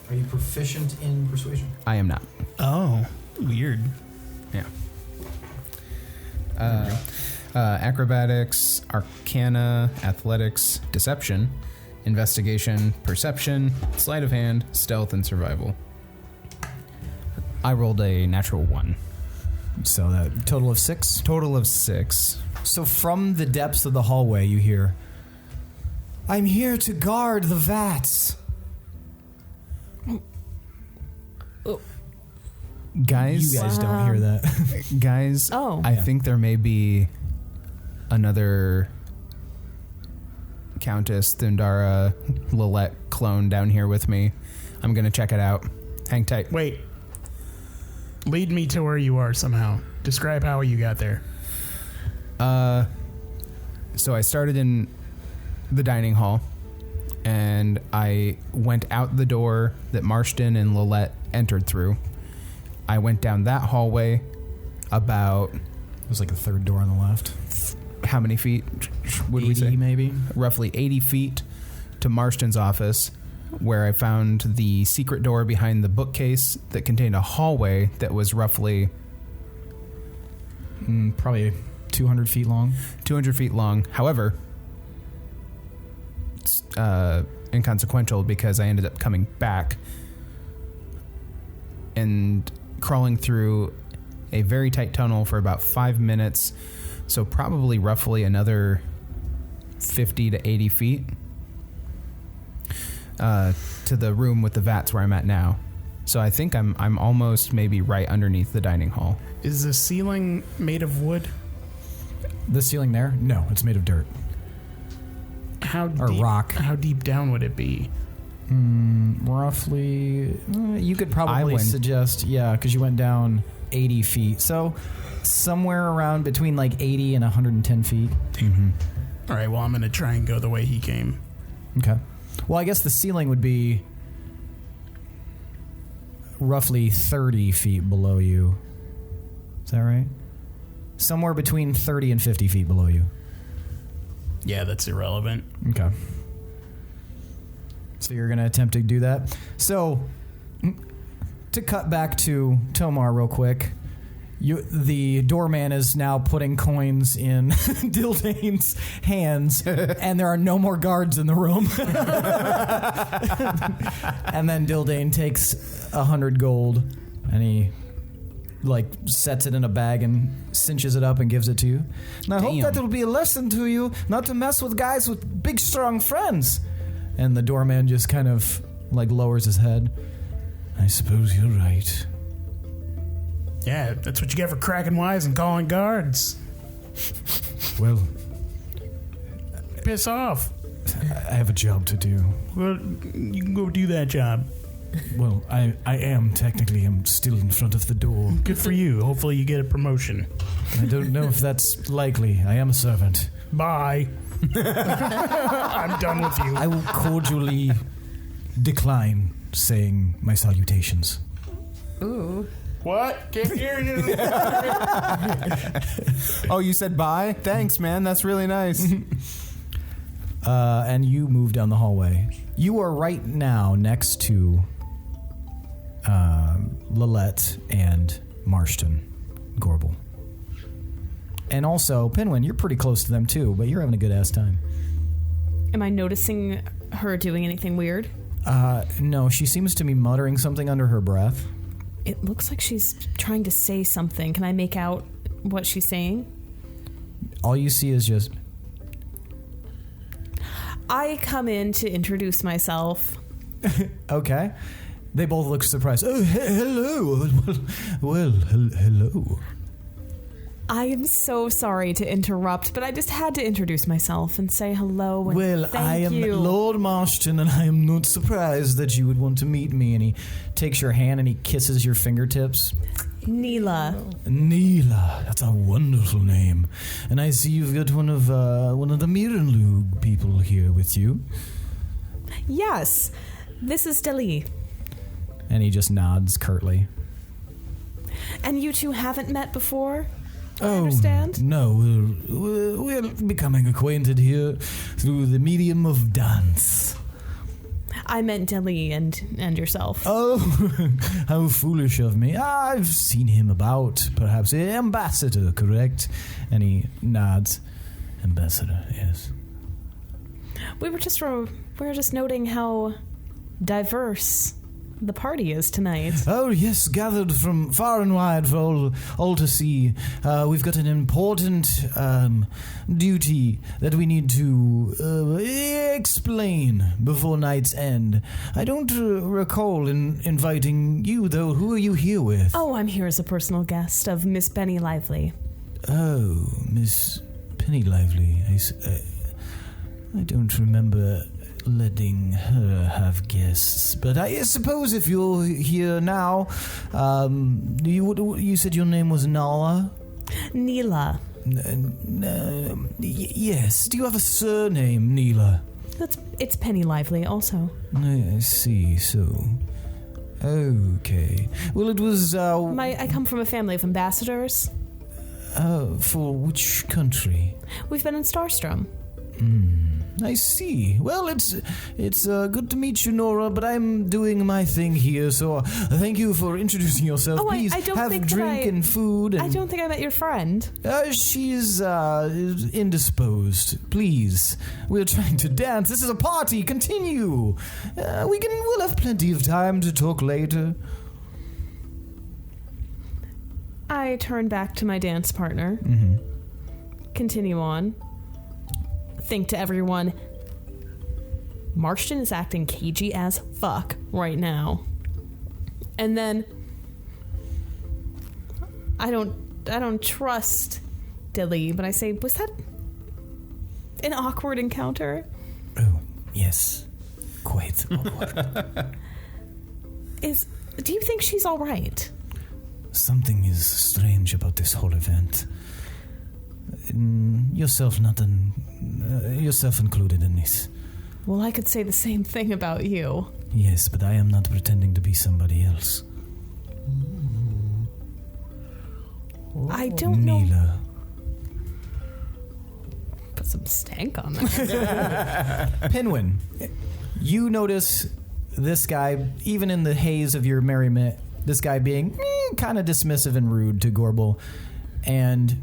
Are you proficient in persuasion? I am not. Oh, weird. Yeah. Acrobatics, Arcana, Athletics, Deception, Investigation, Perception, Sleight of Hand, Stealth, and Survival. I rolled a natural 1. So that total of 6? Total of 6. So from the depths of the hallway you hear, I'm here to guard the vats. Guys, You guys don't hear that. guys, Oh. I think there may be another Countess Thundara Lilette clone down here with me. I'm going to check it out. Hang tight. Wait. Lead me to where you are somehow. Describe how you got there. So I started in the dining hall, and I went out the door that Marston and Lilette entered through. I went down that hallway about... There's like a third door on the left. How many feet would we 80 say? maybe? Roughly 80 feet to Marston's office, where I found the secret door behind the bookcase that contained a hallway that was roughly... Probably 200 feet long. 200 feet long. However, it's inconsequential because I ended up coming back and crawling through a very tight tunnel for about 5 minutes. So probably roughly another 50 to 80 feet to the room with the vats where I'm at now. So I think I'm almost maybe right underneath the dining hall. Is the ceiling made of wood? The ceiling there? No, it's made of dirt. How Or deep, rock. How deep down would it be? Roughly, you could probably suggest, because you went down 80 feet. So somewhere around between like 80 and 110 feet. All right, well, I'm going to try and go the way he came. Okay. Well, I guess the ceiling would be roughly 30 feet below you. Is that right? Somewhere between 30 and 50 feet below you. Yeah, that's irrelevant. Okay. So you're going to attempt to do that. So, to cut back to Tomar real quick, the doorman is now putting coins in Dildane's hands, and there are no more guards in the room. And then Dildane takes 100 gold, and he sets it in a bag and cinches it up and gives it to you. And I hope that will be a lesson to you not to mess with guys with big, strong friends. And the doorman just kind of lowers his head. I suppose you're right. Yeah, that's what you get for cracking wise and calling guards. Well, Piss off. I have a job to do. Well, you can go do that job. Well, I am technically. I'm still in front of the door. Good for you. Hopefully you get a promotion. I don't know if that's likely. I am a servant. Bye. I'm done with you. I will cordially decline saying my salutations. Ooh. What? Can't hear you. Oh, you said bye? Thanks, man. That's really nice. And you move down the hallway. You are right now next to Lillette and Marston, Gorbel. And also, Pinwin, you're pretty close to them too, but you're having a good-ass time. Am I noticing her doing anything weird? No, she seems to be muttering something under her breath. It looks like she's trying to say something. Can I make out what she's saying? All you see is just... I come in to introduce myself. Okay. They both look surprised. Oh, hello. Well, hello. I am so sorry to interrupt, but I just had to introduce myself and say hello and Well, thank I am you. Lord Marston, and I am not surprised that you would want to meet me. And he takes your hand and he kisses your fingertips. Neela. Neela, that's a wonderful name. And I see you've got one of the Mirenlug people here with you. Yes, this is Deli. And he just nods curtly. And you two haven't met before? I understand. No, we're becoming acquainted here through the medium of dance. I meant Deli and yourself. Oh, how foolish of me. I've seen him about, perhaps. Ambassador, correct? And he nods. Ambassador, yes. We were just noting how diverse the party is tonight. Oh, yes, gathered from far and wide for all to see. We've got an important duty that we need to explain before night's end. I don't recall inviting you, though. Who are you here with? Oh, I'm here as a personal guest of Miss Penny Lively. Oh, Miss Penny Lively. I don't remember letting her have guests, but I suppose if you're here now, you said your name was Nala? Neela. Yes. Do you have a surname, Neela? It's Penny Lively also. I see, so... Okay. Well, it was... I come from a family of ambassadors. For which country? We've been in Starstrom. I see. Well, it's good to meet you, Nora, but I'm doing my thing here, so thank you for introducing yourself. Please I don't have think drink and food. And I don't think I met your friend. She's indisposed. Please, we're trying to dance. This is a party. Continue. We'll have plenty of time to talk later. I turn back to my dance partner. Continue on. Think to everyone, Marston is acting cagey as fuck right now. And then I don't trust Dilly, but I say, was that an awkward encounter? Oh, yes. Quite awkward. Do you think she's all right? Something is strange about this whole event. Yourself included in this. Well, I could say the same thing about you. Yes, but I am not pretending to be somebody else. I don't know. Neela. Put some stank on that. Pinwin, you notice this guy, even in the haze of your merriment, this guy being kind of dismissive and rude to Gorbel, and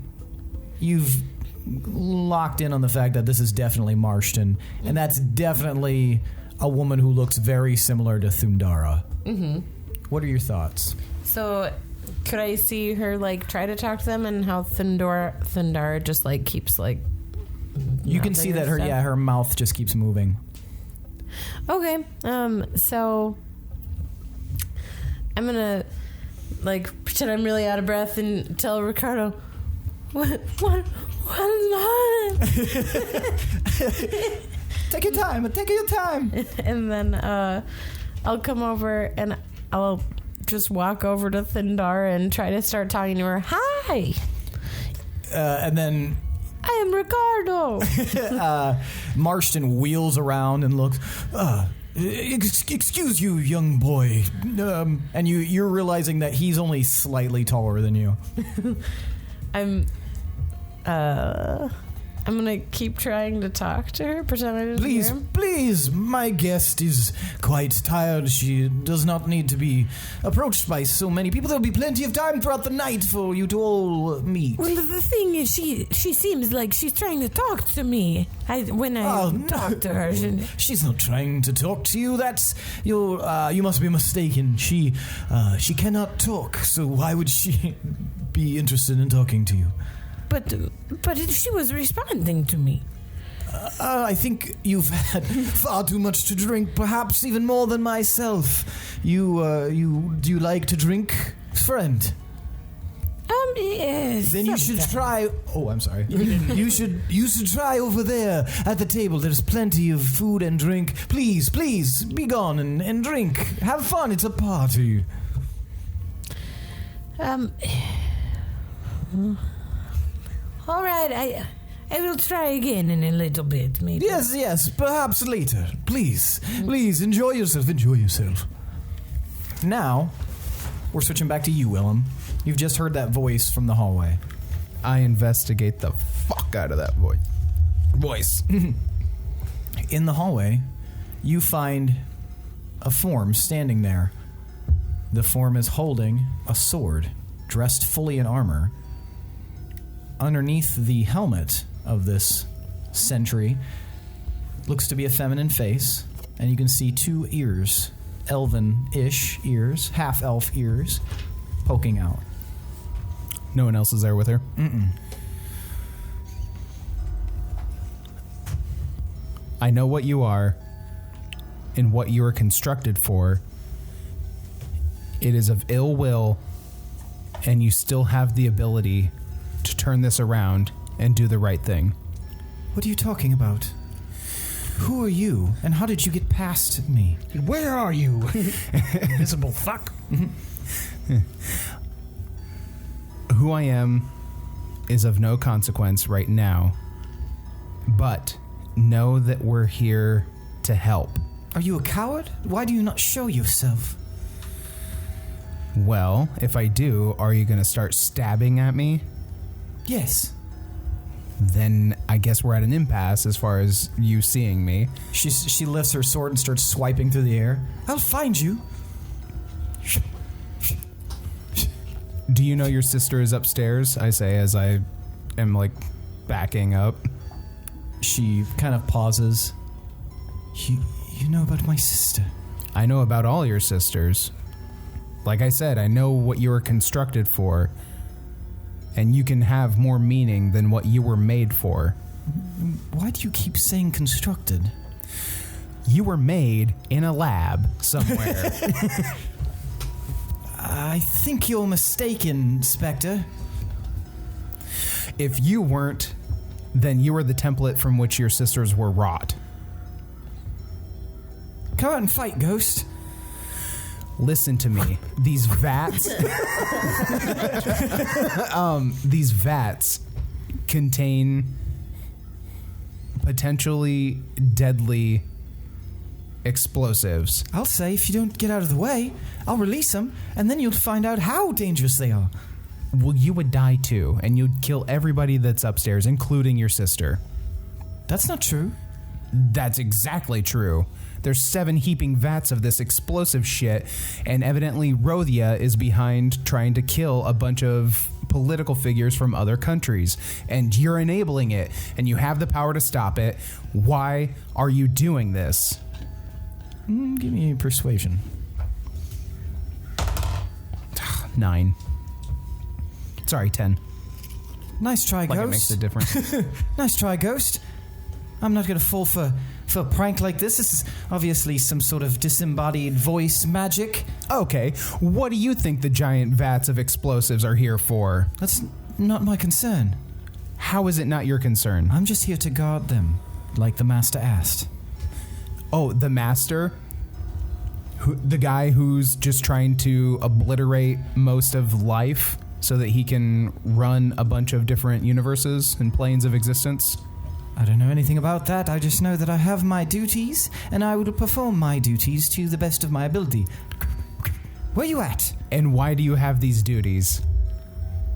you've locked in on the fact that this is definitely Marston, and that's definitely a woman who looks very similar to Thundara. What are your thoughts? So, could I see her try to talk to them, and how Thundara just keeps You can see that her mouth just keeps moving. Okay. So I'm gonna pretend I'm really out of breath and tell Ricardo, what is on? Take your time. And then I'll come over and I'll just walk over to Thindara and try to start talking to her. Hi, And then I am Ricardo. Marston wheels around and looks. Excuse you, young boy. And you're realizing that he's only slightly taller than you. I'm gonna keep trying to talk to her, pretend I didn't hear him. Please, my guest is quite tired. She does not need to be approached by so many people. There'll be plenty of time throughout the night for you to all meet. Well, the thing is, she seems like she's trying to talk to me. When I talk to her, She's not trying to talk to you. That's you must be mistaken. She cannot talk, so why would she be interested in talking to you? but she was responding to me. I think you've had far too much to drink, perhaps even more than myself. Do you like to drink, friend? Yes. Then you should try. Oh, I'm sorry. You should try over there at the table. There's plenty of food and drink. Please, be gone and drink. Have fun. It's a party. All right, I will try again in a little bit, maybe. Yes, perhaps later. Please, enjoy yourself. Now, we're switching back to you, Willem. You've just heard that voice from the hallway. I investigate the fuck out of that voice. In the hallway, you find a form standing there. The form is holding a sword, dressed fully in armor. Underneath the helmet of this sentry looks to be a feminine face, and you can see two ears, elven-ish ears, half-elf ears, poking out. No one else is there with her? Mm-mm. I know what you are and what you are constructed for. It is of ill will, and you still have the ability to turn this around and do the right thing. What are you talking about? Who are you, and how did you get past me? Where are you? Invisible fuck. Who I am is of no consequence right now, but know that we're here to help. Are you a coward? Why do you not show yourself? Well, if I do, are you going to start stabbing at me? Yes. Then I guess we're at an impasse as far as you seeing me. She lifts her sword and starts swiping through the air. I'll find you. Do you know your sister is upstairs? I say as I am backing up. She kind of pauses. You know about my sister? I know about all your sisters. Like I said, I know what you were constructed for. And you can have more meaning than what you were made for. Why do you keep saying constructed? You were made in a lab somewhere. I think you're mistaken, Spectre. If you weren't, then you were the template from which your sisters were wrought. Come out and fight, Ghost. Listen to me. These vats these vats contain potentially deadly explosives. I'll say if you don't get out of the way, I'll release them, and then you'll find out how dangerous they are. Well, you would die too, and you'd kill everybody that's upstairs, including your sister. That's not true. That's exactly true. There's 7 heaping vats of this explosive shit, and evidently Rothia is behind trying to kill a bunch of political figures from other countries. And you're enabling it, and you have the power to stop it. Why are you doing this? Give me persuasion. 9. Sorry, 10. Nice try, Ghost. Like it makes a difference. Nice try, Ghost. I'm not going to fall for a prank like this. This is obviously some sort of disembodied voice magic. Okay, what do you think the giant vats of explosives are here for? That's not my concern. How is it not your concern? I'm just here to guard them, like the Master asked. Oh, the Master? The guy who's just trying to obliterate most of life so that he can run a bunch of different universes and planes of existence? I don't know anything about that. I just know that I have my duties, and I will perform my duties to the best of my ability. Where you at? And why do you have these duties?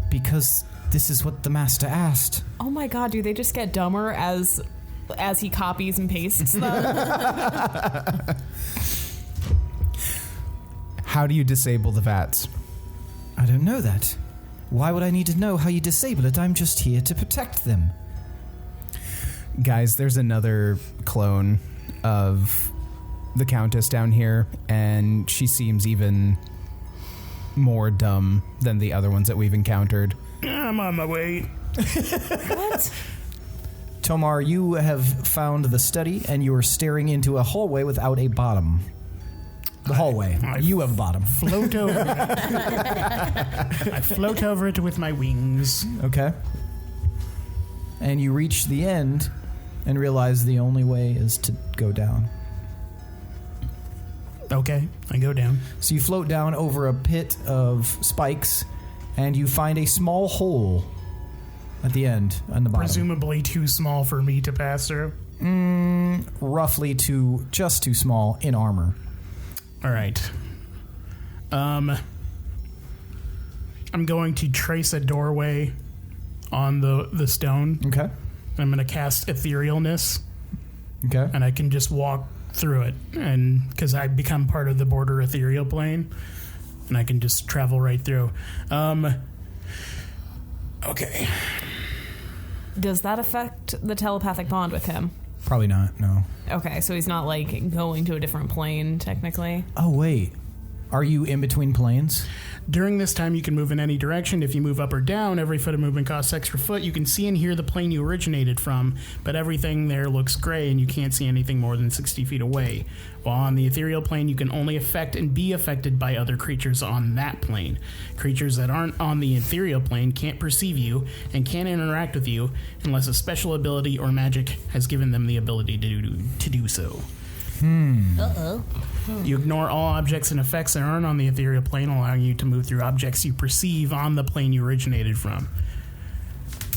Because this is what the master asked. Oh my god, do they just get dumber as he copies and pastes them? How do you disable the vats? I don't know that. Why would I need to know how you disable it? I'm just here to protect them. Guys, there's another clone of the Countess down here, and she seems even more dumb than the other ones that we've encountered. I'm on my way. What? Tomar, you have found the study, and you are staring into a hallway without a bottom. The hallway. You have a bottom. Float over it. I float over it with my wings. Okay. And you reach the end and realize the only way is to go down. Okay, I go down. So you float down over a pit of spikes, and you find a small hole at the end, on the bottom. Presumably too small for me to pass through. Roughly just too small in armor. All right. I'm going to trace a doorway on the stone. Okay. I'm going to cast Etherealness, Okay. and I can just walk through it, and because I become part of the border ethereal plane, and I can just travel right through. Okay. Does that affect the telepathic bond with him? Probably not, no. Okay, so he's not like going to a different plane technically. Oh, wait. Are you in between planes? During this time, you can move in any direction. If you move up or down, every foot of movement costs extra foot. You can see and hear the plane you originated from, but everything there looks gray and you can't see anything more than 60 feet away. While on the ethereal plane, you can only affect and be affected by other creatures on that plane. Creatures that aren't on the ethereal plane can't perceive you and can't interact with you unless a special ability or magic has given them the ability to do so. Uh-oh. You ignore all objects and effects that aren't on the ethereal plane, allowing you to move through objects you perceive on the plane you originated from.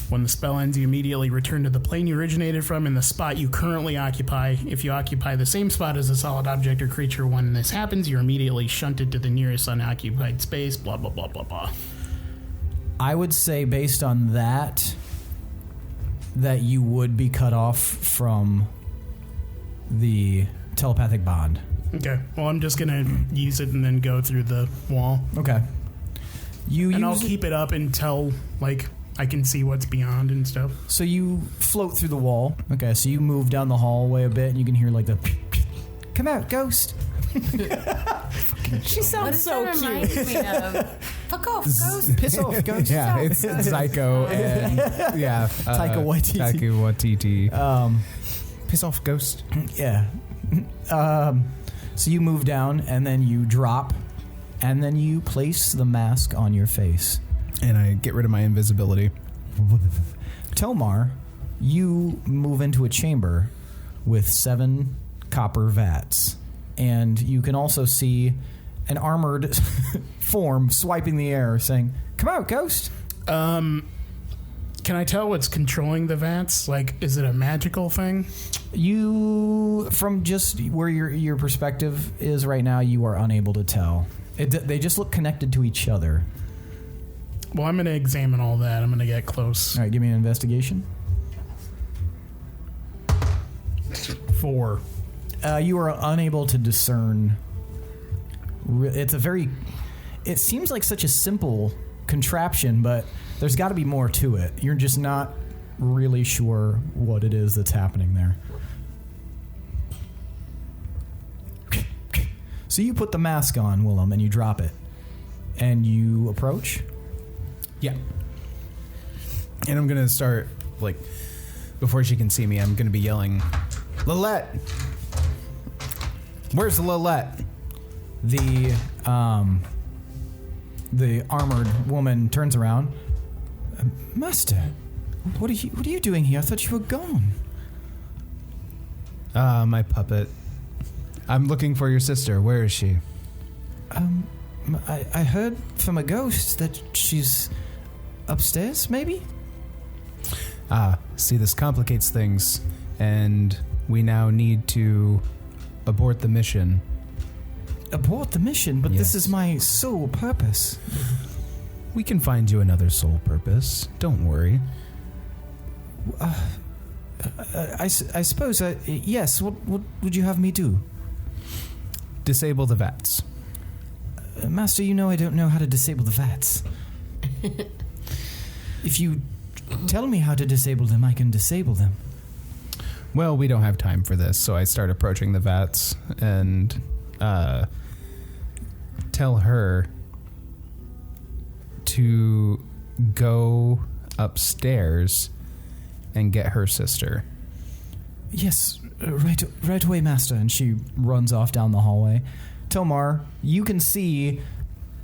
When the spell ends, you immediately return to the plane you originated from in the spot you currently occupy. If you occupy the same spot as a solid object or creature when this happens, you're immediately shunted to the nearest unoccupied space, blah, blah, blah, blah, blah. I would say based on that you would be cut off from the telepathic bond. Okay, well, I'm just going to use it and then go through the wall. Okay. I'll keep it up until, like, I can see what's beyond and stuff. So you float through the wall. Okay, so you move down the hallway a bit, and you can hear, like, the... Come out, ghost! She sounds so What does that cute. remind me of? Fuck off, ghost. Piss off, ghost! Yeah, it's Psycho and Taika Waititi. Taika Waititi. Piss off, ghost. Yeah. So you move down, and then you drop, and then you place the mask on your face. And I get rid of my invisibility. Tomar, you move into a chamber with 7 copper vats. And you can also see an armored form swiping the air saying, "Come out, ghost!" Can I tell what's controlling the vats? Like, is it a magical thing? You, from just where your perspective is right now, you are unable to tell. They just look connected to each other. Well, I'm going to examine all that. I'm going to get close. All right, give me an investigation. 4. You are unable to discern. It seems like such a simple contraption, but there's got to be more to it. You're just not really sure what it is that's happening there. So you put the mask on, Willem, and you drop it. And you approach? Yeah. And I'm going to start, like, before she can see me, I'm going to be yelling, "Lilette! Where's the Lilette?" The armored woman turns around. "Master, what are you doing here? I thought you were gone." My puppet. I'm looking for your sister. Where is she? I heard from a ghost that she's upstairs, maybe? See, this complicates things, and we now need to abort the mission. Abort the mission? But this is my sole purpose. We can find you another sole purpose. Don't worry. I suppose, yes. What would you have me do? Disable the vats. Master, you know I don't know how to disable the vats. If you tell me how to disable them, I can disable them. Well, we don't have time for this, so I start approaching the vats and tell her to go upstairs and get her sister. Yes, right away, Master. And she runs off down the hallway. Tomar, you can see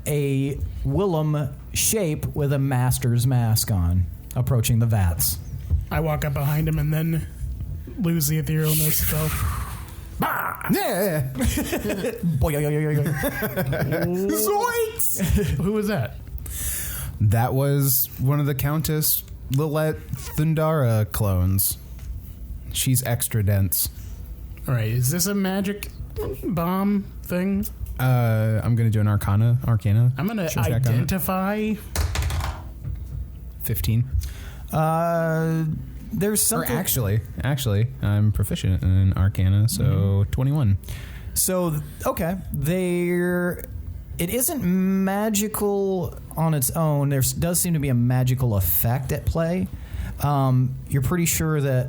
a Willem shape with a Master's mask on approaching the vats. I walk up behind him and then lose the etherealness spell. Yeah. Zoinks! Who was that? That was one of the Countess Lilette Thundara clones. She's extra dense. All right, is this a magic bomb thing? I'm going to do an arcana. I'm going to identify. 15. There's something. Or actually, I'm proficient in arcana, so 21. So, okay. It isn't magical on its own. There does seem to be a magical effect at play. You're pretty sure that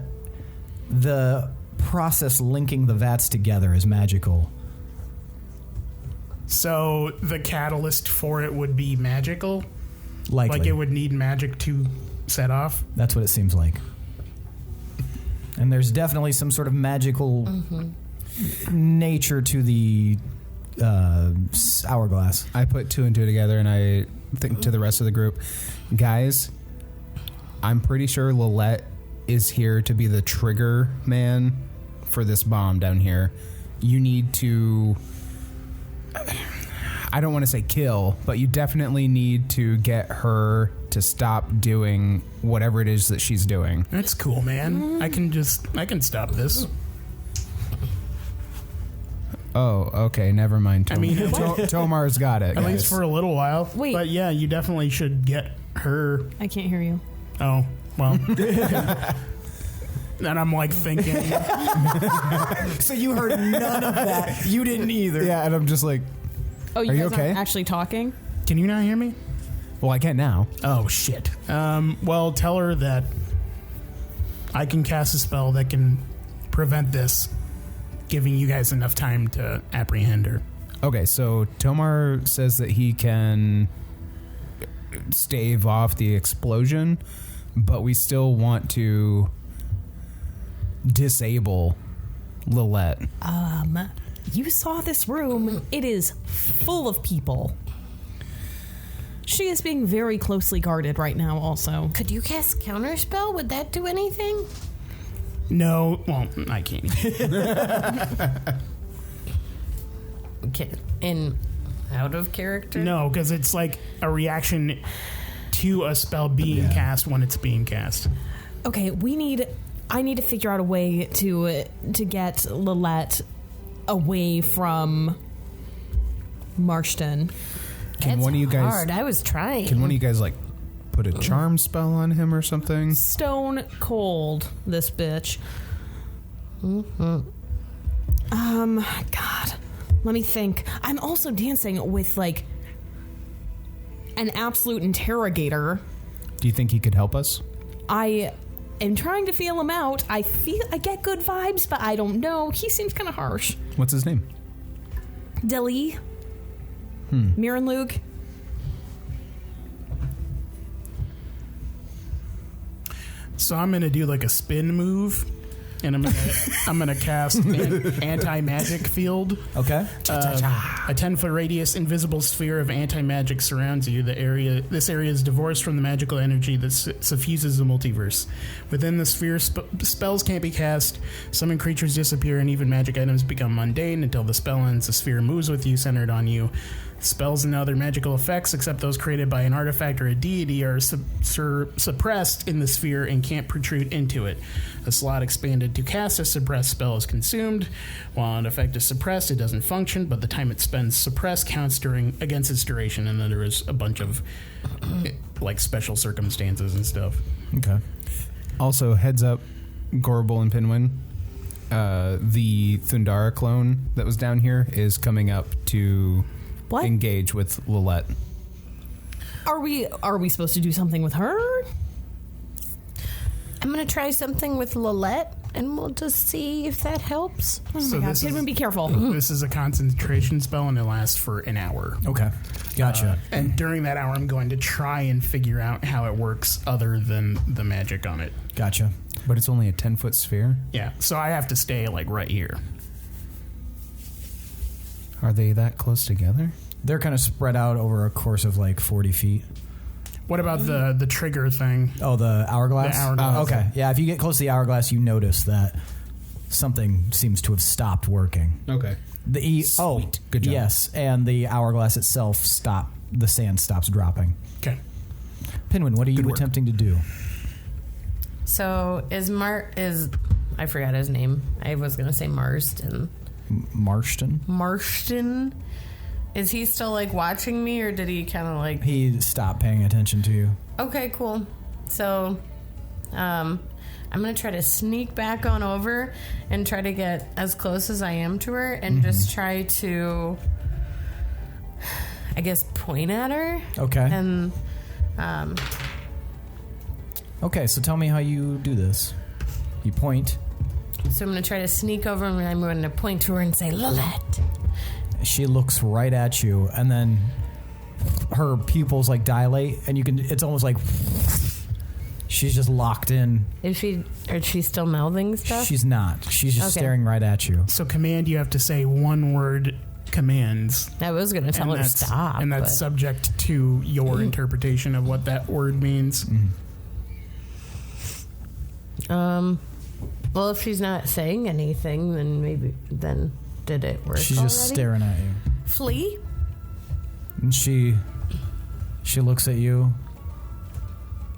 the process linking the vats together is magical. So the catalyst for it would be magical? Likely. Like it would need magic to set off? That's what it seems like. And there's definitely some sort of magical nature to the hourglass. I put 2 and 2 together, and I think to the rest of the group, guys, I'm pretty sure Lilette is here to be the trigger man for this bomb down here. You need to, I don't want to say kill, but you definitely need to get her to stop doing whatever it is that she's doing. That's cool, man. I can stop this. Oh, okay, never mind. Tomar's got it, At guys. least for a little while. Wait. But yeah, you definitely should get her. I can't hear you. Oh, well. And I'm like thinking. So you heard none of that. You didn't either. Yeah, and I'm just like, Oh, Are you guys okay? aren't actually talking? Can you not hear me? well, I can't now. Oh, shit. Well, tell her that I can cast a spell that can prevent this, giving you guys enough time to apprehend her. Okay, so Tomar says that he can stave off the explosion, but we still want to disable Lilette. You saw this room. It is full of people. She is being very closely guarded right now also. Could you cast counterspell? Would that do anything? No, well, I can't. Okay. In out of character? No, because it's like a reaction to a spell being cast when it's being cast. Okay, I need to figure out a way to get Lilette away from Marston. Can one of you guys hard. I was trying. Can one of you guys like put a charm spell on him or something? Stone cold, this bitch. God. Let me think. I'm also dancing with like an absolute interrogator. Do you think he could help us? I am trying to feel him out. I get good vibes, but I don't know. He seems kind of harsh. What's his name? Deli. Mirren Luke. So I'm going to do like a spin move And I'm gonna cast an anti-magic field. Okay. A 10-foot radius invisible sphere of anti-magic surrounds you. This area is divorced from the magical energy that suffuses the multiverse. Within the sphere, spells can't be cast, summon creatures disappear, and even magic items become mundane until the spell ends. The sphere moves with you, centered on you. Spells and other magical effects, except those created by an artifact or a deity, are suppressed in the sphere and can't protrude into it. A slot expanded to cast a suppressed spell is consumed. While an effect is suppressed, it doesn't function, but the time it spends suppressed counts against its duration, and then there is a bunch of like special circumstances and stuff. Okay. Also, heads up, Gorbel and Pinwin. The Thundara clone that was down here is coming up to engage with Lilette. Are we supposed to do something with her? I'm going to try something with Lilette, and we'll just see if that helps. Oh my God, Pinwin, be careful. This is a concentration spell, and it lasts for an hour. Okay. Gotcha. And during that hour, I'm going to try and figure out how it works other than the magic on it. Gotcha. But it's only a 10-foot sphere? Yeah, so I have to stay, like, right here. Are they that close together? They're kind of spread out over a course of like 40 feet. What about the trigger thing? Oh, the hourglass? The hourglass. Okay. Yeah, if you get close to the hourglass, you notice that something seems to have stopped working. Okay. Sweet. Good job. Yes, and the hourglass itself the sand stops dropping. Okay. Pinwin, what are you attempting to do? So is I forgot his name. I was going to say Marston. Marston? Is he still, like, watching me, or did he kind of, like... He stopped paying attention to you. Okay, cool. So, I'm going to try to sneak back on over and try to get as close as I am to her and just try to, I guess, point at her. Okay. And, Okay, so tell me how you do this. You point. So I'm going to try to sneak over and I'm going to point to her and say, Lilette. She looks right at you, and then her pupils like dilate, and it's almost like she's just locked in. Is she still mouthing stuff? She's not. She's just staring right at you. So command, you have to say one-word commands. I was going to tell her to stop. And that's subject to your interpretation of what that word means. Well, if she's not saying anything, then did it work? She's just staring at you. Flee? And she looks at you,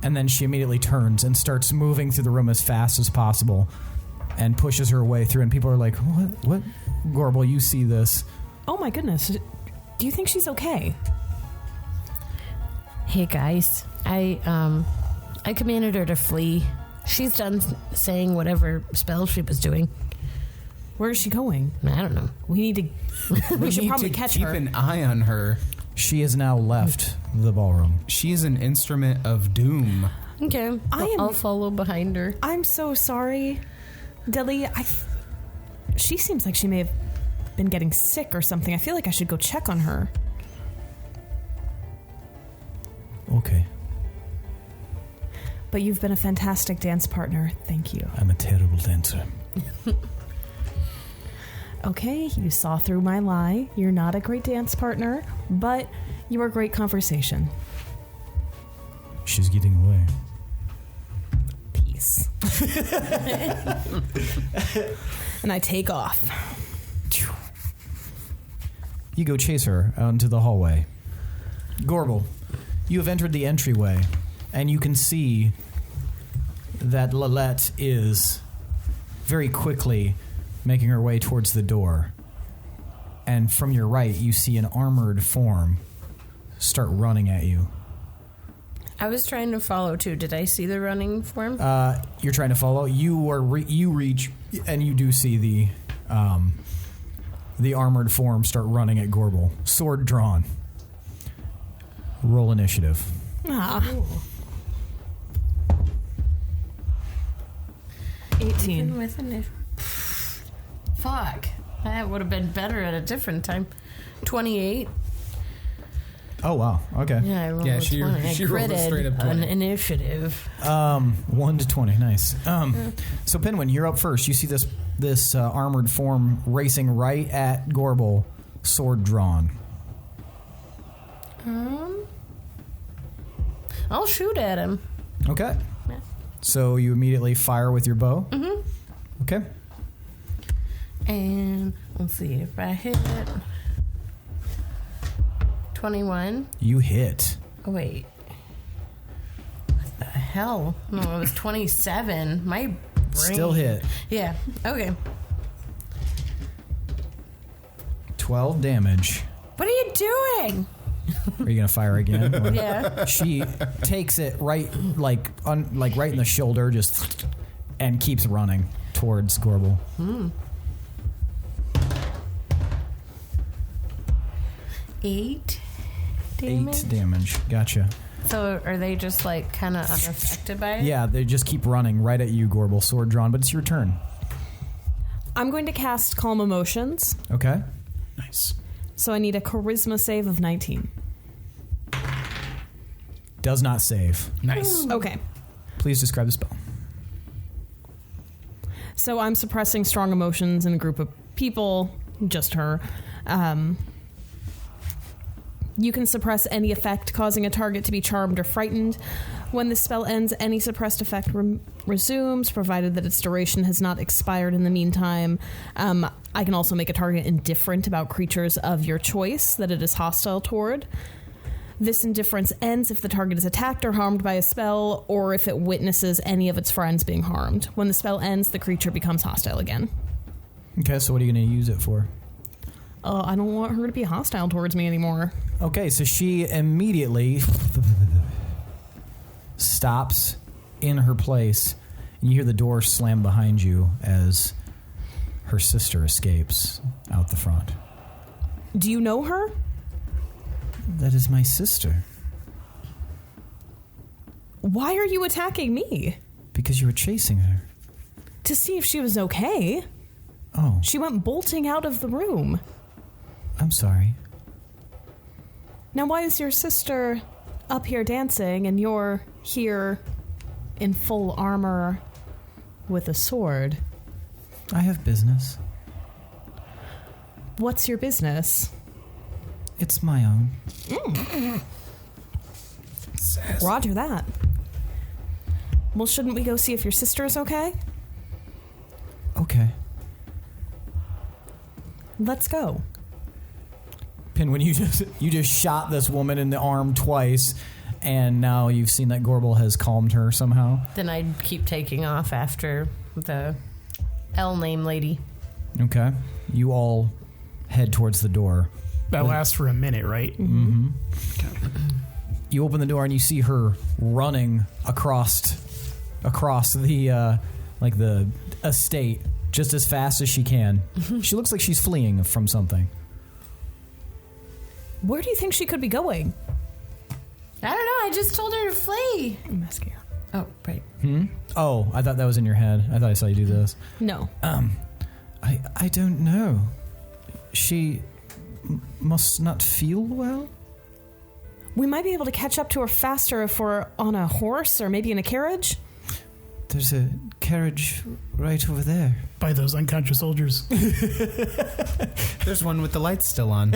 and then she immediately turns and starts moving through the room as fast as possible and pushes her way through, and people are like, what? Gorbel, you see this. Oh my goodness. Do you think she's okay? Hey guys, I commanded her to flee. She's done saying whatever spell she was doing. Where is she going? I don't know. We need to. We should probably catch her. Keep an eye on her. She has now left the ballroom. She's an instrument of doom. Okay, I'll follow behind her. I'm so sorry, Dilly. She seems like she may have been getting sick or something. I feel like I should go check on her. Okay. But you've been a fantastic dance partner. Thank you. I'm a terrible dancer. Okay, you saw through my lie. You're not a great dance partner, but you are great conversation. She's getting away. Peace. And I take off. You go chase her out into the hallway. Gorbel, you have entered the entryway, and you can see that Lilette is very quickly making her way towards the door. And from your right, you see an armored form start running at you. I was trying to follow too. Did I see the running form? You're trying to follow. You reach, and you do see the armored form start running at Gorbel, sword drawn. Roll initiative. Ah. 18. Fuck. That would have been better at a different time. 28. Oh, wow. Okay. Yeah, I rolled Yeah, a she 20. I rolled a straight up critted 20. an initiative. 1 to 20. Nice. So, Pinwin, you're up first. You see this armored form racing right at Gorbel, sword drawn. I'll shoot at him. Okay. Yeah. So you immediately fire with your bow? Mm-hmm. Okay. And let's see if I hit 21. You hit. Oh, wait. What the hell? No, it was 27. My brain. Still hit. Yeah. Okay. 12 damage. What are you doing? Are you going to fire again? Or- Yeah. She takes it right right in the shoulder, just and keeps running towards Gorbel. 8 damage. 8 damage. Gotcha. So are they just like kind of unaffected by it? Yeah, they just keep running right at you, Gorbel, sword drawn, but it's your turn. I'm going to cast Calm Emotions, Okay. Nice. so I need a Charisma save of 19. Does not save. Nice. Okay. Please describe the spell. So I'm suppressing strong emotions in a group of people, just her. You can suppress any effect causing a target to be charmed or frightened. When the spell ends, any suppressed effect resumes, provided that its duration has not expired in the meantime. I can also make a target indifferent about creatures of your choice that it is hostile toward. This indifference ends if the target is attacked or harmed by a spell, or if it witnesses any of its friends being harmed. When the spell ends, the creature becomes hostile again. Okay, so what are you going to use it for? I don't want her to be hostile towards me anymore. Okay, so she immediately stops in her place, and you hear the door slam behind you as her sister escapes out the front. Do you know her? That is my sister. Why are you attacking me? Because you were chasing her. To see if she was okay. Oh, She went bolting out of the room. I'm sorry. Now, why is your sister up here dancing and you're here in full armor with a sword? I have business. What's your business? It's my own. Roger that. Well, shouldn't we go see if your sister is okay? Okay. Let's go. Pinwin, you just shot this woman in the arm twice, and now you've seen that Gorbel has calmed her somehow. Then I'd keep taking off after the L name lady. Okay. You all head towards the door. That lasts for a minute, right? Mm-hmm. You open the door and you see her running across the the estate just as fast as she can. She looks like she's fleeing from something. Where do you think she could be going? I don't know. I just told her to flee. I'm asking her. Oh, right. Oh, I thought that was in your head. I thought I saw you do this. No. I don't know. She must not feel well? We might be able to catch up to her faster if we're on a horse or maybe in a carriage. There's a carriage right over there. By those unconscious soldiers. There's one with the lights still on.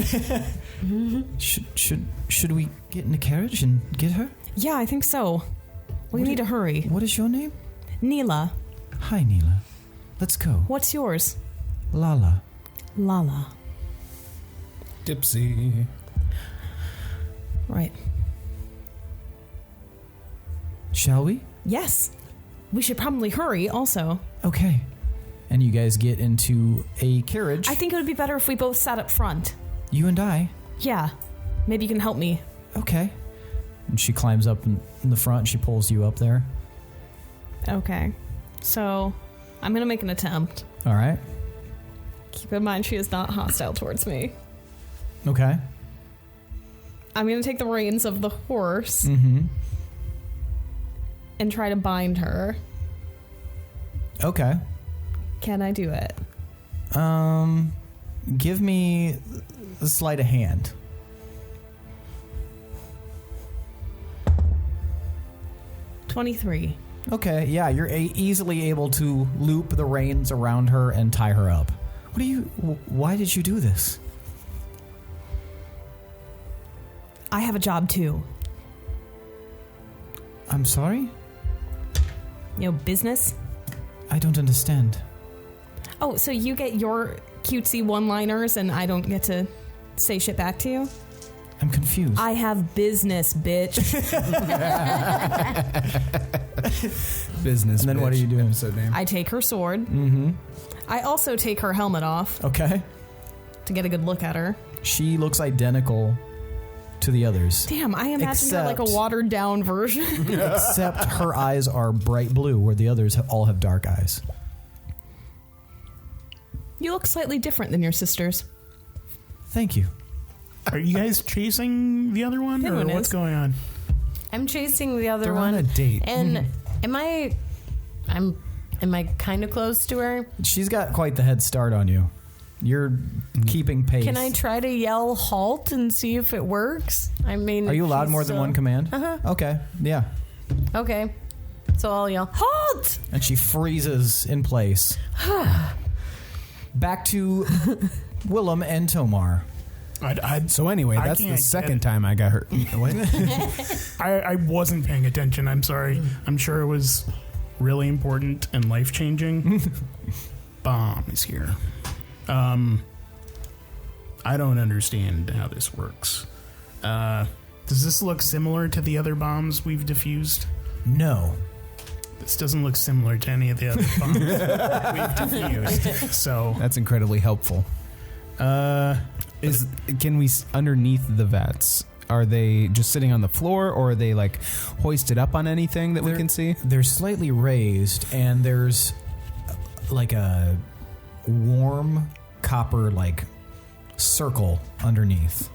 Should we get in a carriage and get her? Yeah, I think so. We need to hurry. What is your name? Neela, Hi, Neela. Let's go. what's yours? Lala. Lala. Dipsy. Right. Shall we? Yes. We should probably hurry also. Okay. And you guys get into a carriage. I think it would be better if we both sat up front. You and I. Yeah. Maybe you can help me. Okay. And she climbs up in the front and she pulls you up there. Okay. So, I'm going to make an attempt. All right. Keep in mind she is not hostile towards me. Okay. I'm going to take the reins of the horse Mm-hmm. and try to bind her. Okay. Can I do it? Give me a sleight of hand. 23. Okay, yeah, you're easily able to loop the reins around her and tie her up. Why did you do this? I have a job too. I'm sorry? Business? I don't understand. Oh, so you get your cutesy one-liners and I don't get to say shit back to you? I'm confused. I have business, bitch. Business. And then what bitch. are you doing? Episode name. I take her sword. Mm-hmm. I also take her helmet off Okay. to get a good look at her. She looks identical to the others. Damn, I imagined her like a Except- watered-down version. Except her eyes are bright blue, where the others all have dark eyes. You look slightly different than your sisters. Thank you. Are you guys chasing the other one, Pinwin or what's is. going on? I'm chasing the other They're one. on a date. And am I kind of close to her? She's got quite the head start on you. You're keeping pace. Can I try to yell halt and see if it works? I mean, Are you allowed she's more than still- one command? Uh-huh. Okay, yeah. Okay. So I'll yell halt. And she freezes in place. Back to Willem and Tomar. So anyway, I that's the can't second get- time I got hurt. What? I wasn't paying attention. I'm sorry. I'm sure it was really important and life changing. Bomb is here. I don't understand how this works. Does this look similar to the other bombs we've diffused? No. This doesn't look similar to any of the other bombs we've diffused. So, That's incredibly helpful. Can we underneath the vats? Are they just sitting on the floor, or are they like hoisted up on anything that we can see? They're slightly raised, and there's like a warm copper like circle underneath.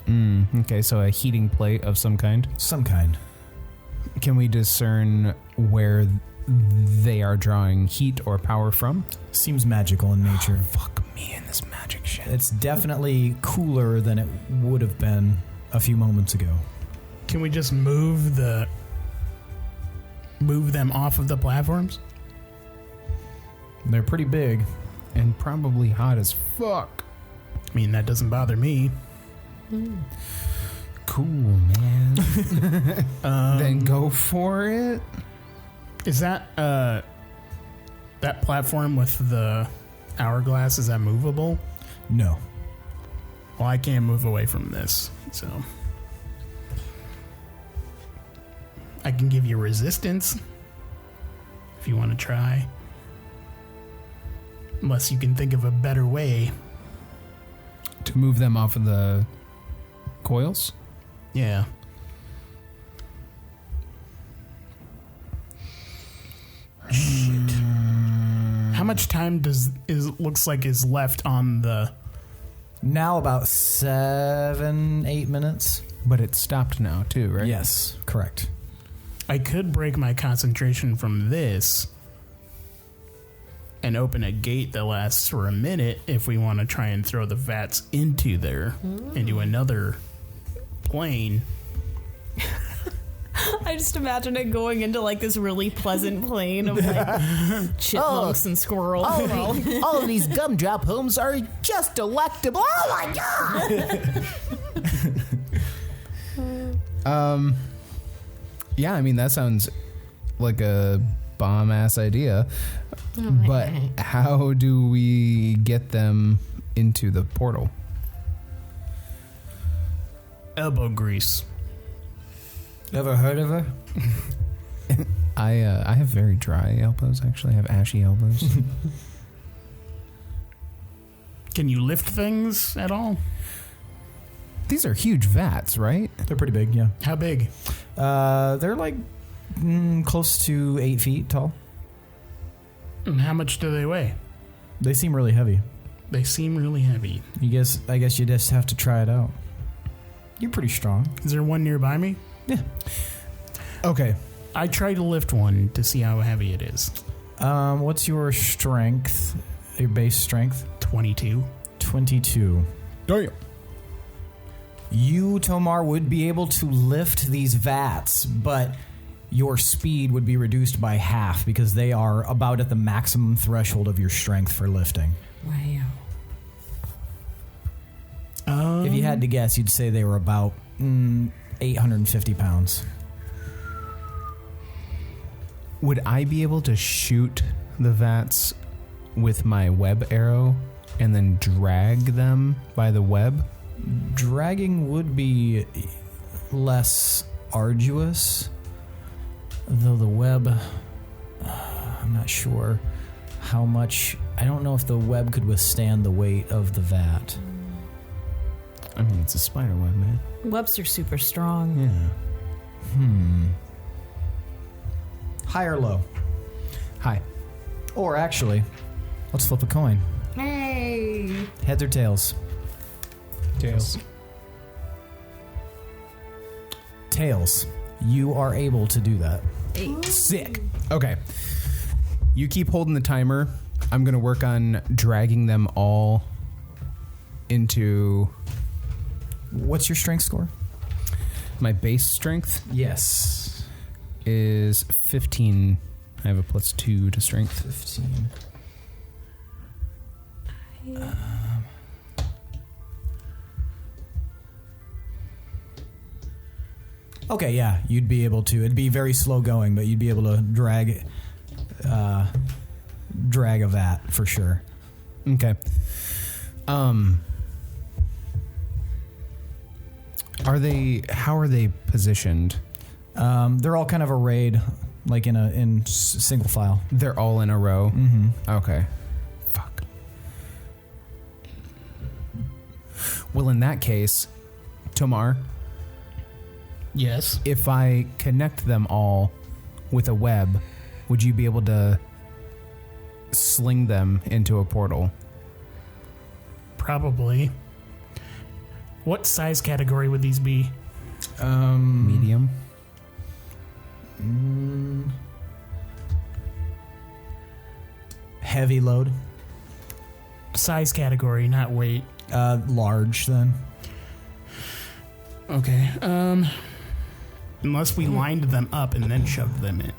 Okay, so a heating plate of some kind. Some kind. Can we discern where they are drawing heat or power from? Seems magical in nature. Fuck me and this magic shit. It's definitely cooler than it would have been a few moments ago. can we just move them off of the platforms? They're pretty big. And probably hot as fuck. I mean, that doesn't bother me. Cool, man. Then go for it. Is that that platform with the hourglass, is that movable? No. Well, I can't move away from this, so I can give you resistance if you want to try. Unless you can think of a better way. To move them off of the coils? Yeah. Shit. How much time looks like is left on the... Now about 7-8 minutes. But it stopped now, too, right? Yes, correct. I could break my concentration from this and open a gate that lasts for a minute if we want to try and throw the vats into there, into another plane. I just imagine it going into like this really pleasant plane of like chipmunks and squirrels. All of these gumdrop homes are just delectable. Oh my god! Yeah, I mean, that sounds like a bomb-ass idea. But how do we get them into the portal? Elbow grease. Ever heard of her? I have very dry elbows, actually. I have ashy elbows. Can you lift things at all? These are huge vats, right? They're pretty big, yeah. How big? They're like close to 8 feet tall. And how much do they weigh? They seem really heavy. They seem really heavy. I guess you just have to try it out. You're pretty strong. Is there one nearby me? Yeah. Okay. I try to lift one to see how heavy it is. What's your strength? Your base strength? 22. 22. Damn. You, Tomar, would be able to lift these vats, but your speed would be reduced by half because they are about at the maximum threshold of your strength for lifting. Wow. If you had to guess, you'd say they were about 850 pounds. Would I be able to shoot the vats with my web arrow and then drag them by the web? Dragging would be less arduous, though the web, I'm not sure how much. I don't know if the web could withstand the weight of the vat. I mean, it's a spider web, man. Webs are super strong. Yeah. High or low? Hi. Or actually, let's flip a coin. Hey. Heads or tails? Tails. Tails. You are able to do that. Sick. Okay. You keep holding the timer. I'm going to work on dragging them all into What's your strength score? my base strength Yes. is 15. I have a +2 to strength. 15. Okay, yeah, you'd be able to. It'd be very slow going, but you'd be able to drag a vat for sure. Okay. How are they positioned? They're all kind of arrayed, like in single file. They're all in a row? Mm-hmm. Okay. Fuck. Well, in that case, Tomar, Yes. if I connect them all with a web, would you be able to sling them into a portal? Probably. What size category would these be? Medium? Heavy load. Size category, not weight. Large, then. Okay. Unless we lined them up and then shoved them in.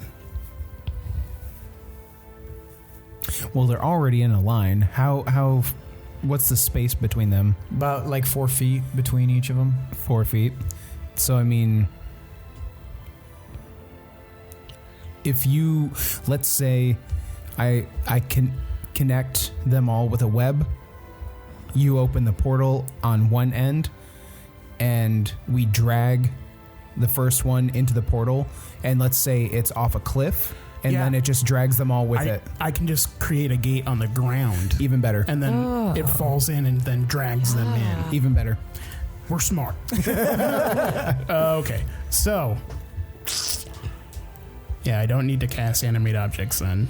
Well, they're already in a line. How what's the space between them? About like 4 feet between each of them. 4 feet. So, I mean, if you, let's say I can connect them all with a web, you open the portal on one end, and we drag the first one into the portal, and let's say it's off a cliff, and then it just drags them all with it. I can just create a gate on the ground. Even better. And then it falls in and then drags them in. Even better. We're smart. Okay. So. Yeah, I don't need to cast animate objects then.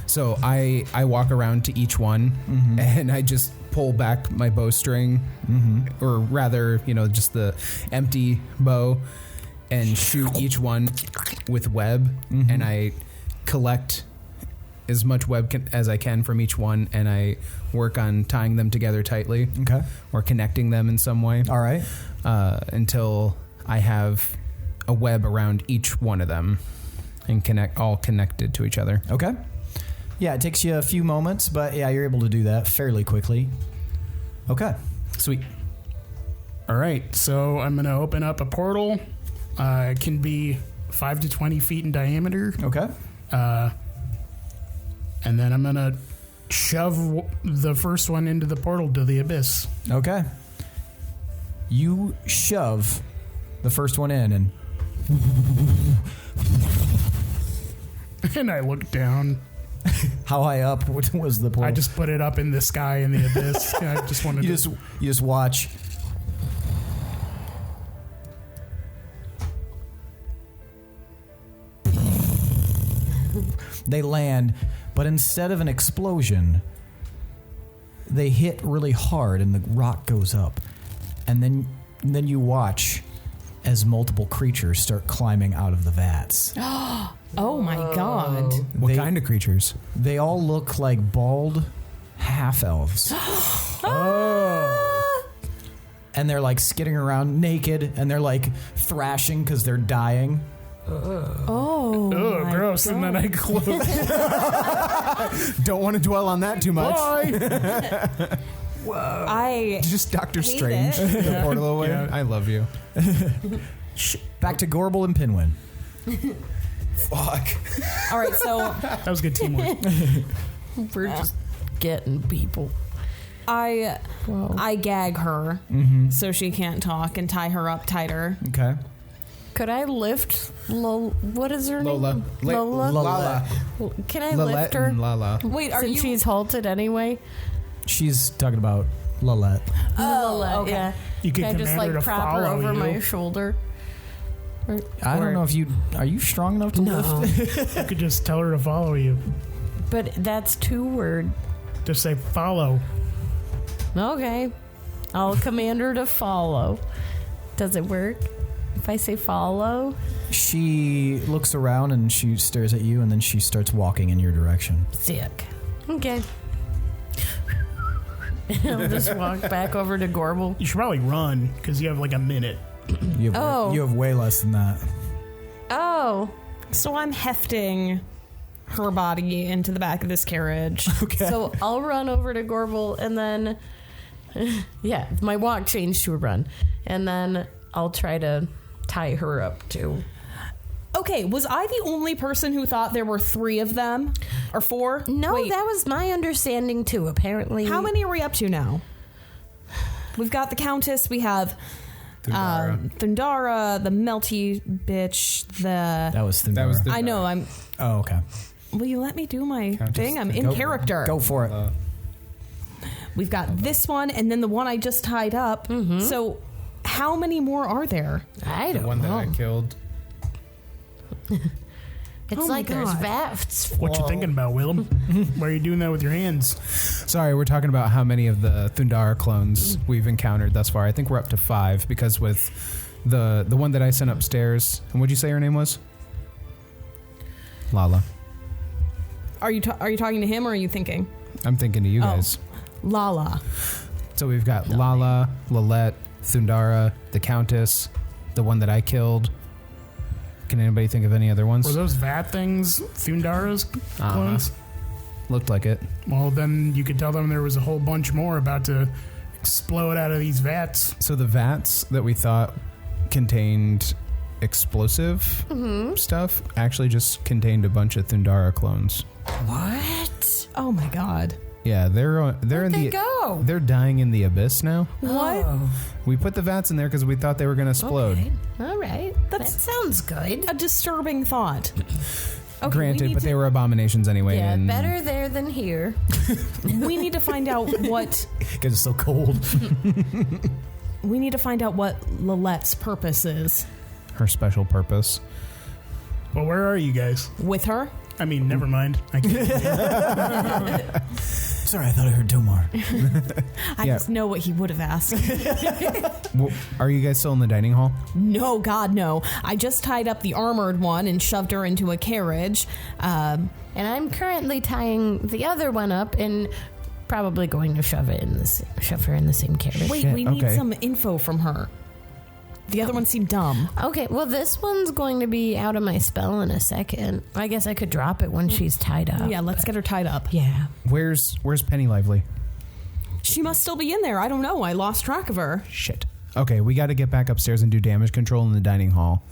So I walk around to each one, and I just pull back my bowstring, or rather, just the empty bow, and shoot each one with web, and I collect as much web as I can from each one, and I work on tying them together tightly, Okay. or connecting them in some way, All right. until I have a web around each one of them, and all connected to each other. Okay. Yeah, it takes you a few moments, but yeah, you're able to do that fairly quickly. Okay. Sweet. All right. So I'm going to open up a portal. It can be 5 to 20 feet in diameter. Okay. And then I'm going to shove the first one into the portal to the abyss. Okay. You shove the first one in, and And I look down. how high up was the portal? I just put it up in the sky in the abyss. I just wanted you just watch. They land, but instead of an explosion, they hit really hard and the rock goes up. And then you watch as multiple creatures start climbing out of the vats. Oh my god. What kind of creatures? They all look like bald half-elves. And they're like skidding around naked, and they're like thrashing because they're dying. Oh, my gross. And then I close. Don't want to dwell on that too much. Bye. I Just Doctor hate Strange. it. The portal away. Yeah. I love you. Back to Gorbel and Pinwin. Fuck. All right, so That was good teamwork. We're just getting people. I Whoa. gag her so she can't talk and tie her up tighter. Okay. Could I lift what is her Lola. name? Lola? Lala. Can I Lilette lift her? and Lala. Wait, are Since you? she's halted anyway? She's talking about Lalette. Lola, okay. yeah. You could Can I just command her like to prop her follow over you. my shoulder? I don't know if you... Are you strong enough to lift? You could just tell her to follow you. But that's 2 word. Just say follow. Okay. I'll command her to follow. Does it work? If I say follow? She looks around and she stares at you, and then she starts walking in your direction. Sick. Okay. I'll just walk back over to Gorbel. You should probably run because you have like a minute. You have way less than that. Oh. So I'm hefting her body into the back of this carriage. Okay. So I'll run over to Gorbel and then, yeah, my walk changed to a run. And then I'll try to tie her up too. Okay, was I the only person who thought there were 3 of them? Or 4? No, Wait, that was my understanding too, apparently. how many are we up to now? We've got the Countess, we have Thundara, the melty bitch, That was Thundara. That was the- I know, I'm... Oh, okay. Will you let me do my Countess, thing? I'm in character. Go for it. We've got this one, and then the one I just tied up. So how many more are there? I The don't one that know. I killed. It's Oh my like there's God. vats. What you thinking about, Willem? Why are you doing that with your hands? Sorry, we're talking about how many of the Thundara clones we've encountered thus far. I think we're up to 5 because with the one that I sent upstairs. And what'd you say her name was? Lala. Are you talking to him, or are you thinking? I'm thinking to you Oh. guys. Lala. So we've got Lala, Lilette, Thundara, the Countess, the one that I killed. Can anybody think of any other ones? Were those vat things Thundara's clones? Looked like it. Well, then you could tell them there was a whole bunch more about to explode out of these vats. So the vats that we thought contained explosive stuff actually just contained a bunch of Thundara clones. What? Oh my god. Yeah, they're Where'd in they the go? they're dying in the abyss now. What? Oh, We put the vats in there because we thought they were going to explode. okay. All right. That sounds good. A disturbing thought. Okay, Granted, but they were abominations anyway. Yeah, and better there than here. we need to find out what Because it's so cold. we need to find out what Lilette's purpose is her special purpose. Well, where are you guys? with her. I mean, never mind. I can't. Sorry, I thought I heard Tomar. I Yeah. just know what he would have asked. Well, are you guys still in the dining hall? No, God, no. I just tied up the armored one and shoved her into a carriage. And I'm currently tying the other one up and probably going to shove her in the same carriage. Wait, Shit, we need okay. some info from her. The other one seemed dumb. Okay, well, this one's going to be out of my spell in a second. I guess I could drop it when she's tied up. Yeah, let's get her tied up. Yeah. Where's Penny Lively? She must still be in there. I don't know. I lost track of her. Shit. Okay, we got to get back upstairs and do damage control in the dining hall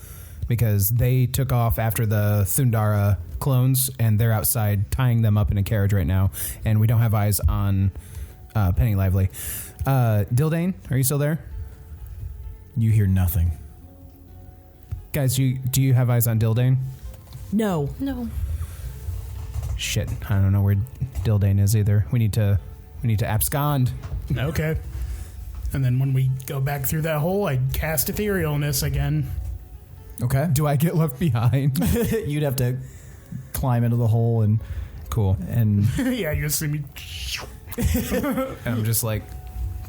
because they took off after the Thundara clones and they're outside tying them up in a carriage right now, and we don't have eyes on Penny Lively. Dildane, are you still there? You hear nothing. Guys, do you have eyes on Dildane? No. No. Shit, I don't know where Dildane is either. We need to abscond. Okay. And then when we go back through that hole, I'd cast Etherealness again. Okay. Do I get left behind? You'd have to climb into the hole and Cool. Yeah, you see me. And I'm just like,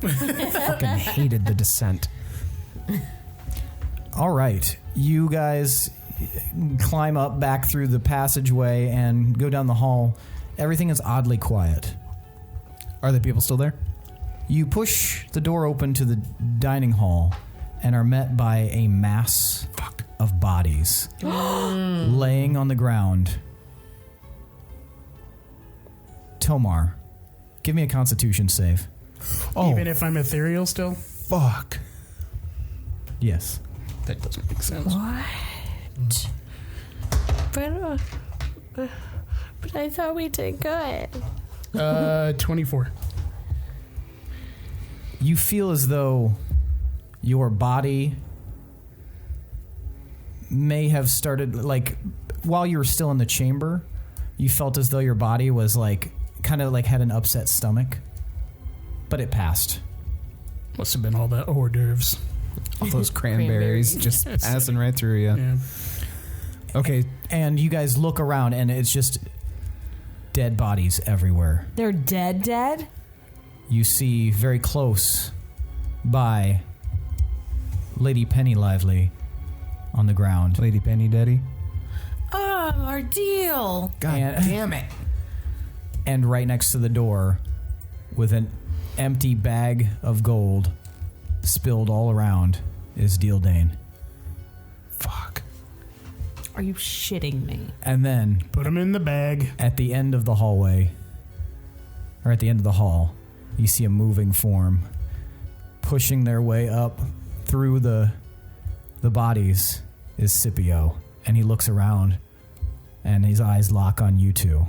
fucking hated the descent. all right. You guys climb up back through the passageway and go down the hall. Everything is oddly quiet. Are the people still there? You push the door open to the dining hall and are met by a mass of bodies laying on the ground. Tomar, give me a Constitution save. Even if I'm ethereal still? Fuck. Yes. That doesn't make sense. What? But I thought we did good. 24. You feel as though your body may have started, like, while you were still in the chamber, you felt as though your body was, like, kind of like had an upset stomach. But it passed. Must have been all the hors d'oeuvres. All those cranberries just passing right through you. Yeah. Okay, and you guys look around, and it's just dead bodies everywhere. They're dead? You see very close by Lady Penny Lively on the ground. Lady Penny Daddy. Oh, our deal. God damn it. And right next to the door, with an empty bag of gold spilled all around, is Dildane. Fuck. Are you shitting me? And then, Put them in the bag. at the end of the hallway, or at the end of the hall, you see a moving form pushing their way up through the bodies is Scipio. And he looks around, and his eyes lock on you two.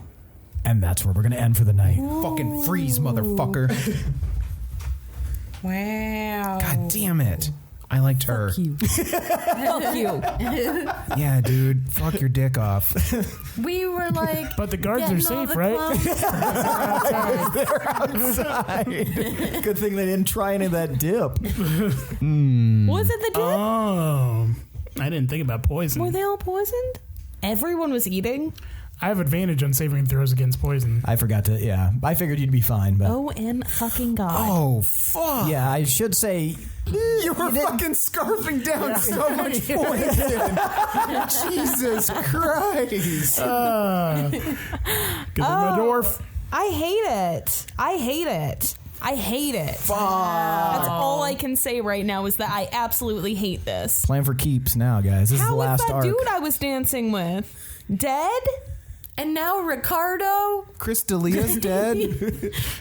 And that's where we're going to end for the night. Fucking freeze, motherfucker. Wow. God damn it. I liked her. Fuck you. Fuck you. Yeah, dude. Fuck your dick off. We were like, But the guards are getting all safe, the right? clowns. They're outside. Good thing they didn't try any of that dip. Was it the dip? Oh. I didn't think about poison. Were they all poisoned? Everyone was eating? I have advantage on saving throws against poison. I forgot to, yeah. I figured you'd be fine, but... fucking God. Oh, fuck. Yeah, I should say... You were fucking scarfing down so much poison. Jesus Christ. Good thing my dwarf. I hate it. Fuck. That's all I can say right now is that I absolutely hate this. Plan for keeps now, guys. This is How the was last that arc. dude I was dancing with? Dead? And now Ricardo? Crystalia's dead.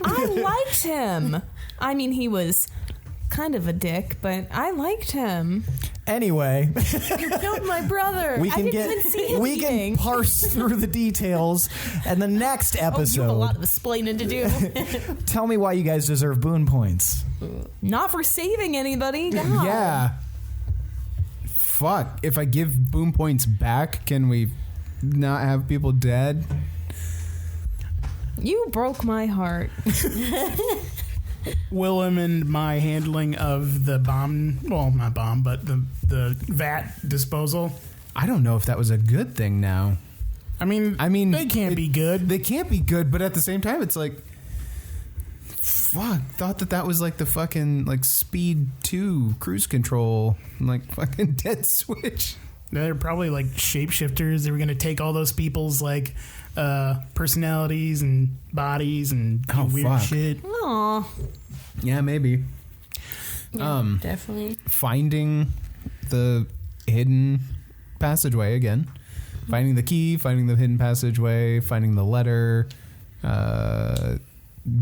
I liked him. I mean, he was kind of a dick, but I liked him. Anyway, You killed my brother. we can didn't even see him we can eating. parse through the details, and the next Oh, you have a episode, lot of explaining to do. tell me why you guys deserve boon points. Not for saving anybody. God. Yeah. Fuck. If I give boom points back, can we not have people dead? You broke my heart. Willem and my handling of the bomb, well, not bomb, but the vat disposal. I don't know if that was a good thing now. I mean, they can't be good. They can't be good, but at the same time, it's like, fuck. Thought that was like the fucking like Speed 2 cruise control, like fucking dead switch. They're probably like shapeshifters. They were going to take all those people's like personalities and bodies and do weird fuck. shit. Aw. Yeah, maybe. Yeah, definitely. Finding the hidden passageway again. Finding the key, finding the hidden passageway, finding the letter,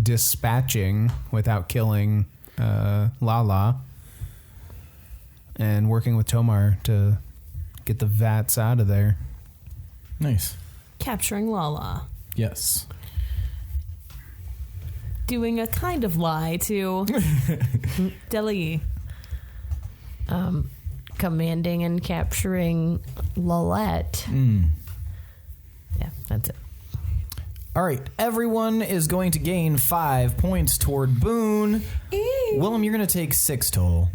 dispatching without killing Lala, and working with Tomar to get the vats out of there. Nice. Capturing Lala. Yes. Doing a kind of lie to Deli. Commanding and capturing Lolette. Yeah, that's it. All right. Everyone is going to gain 5 points toward boon. Willem, you're going to take 6 total.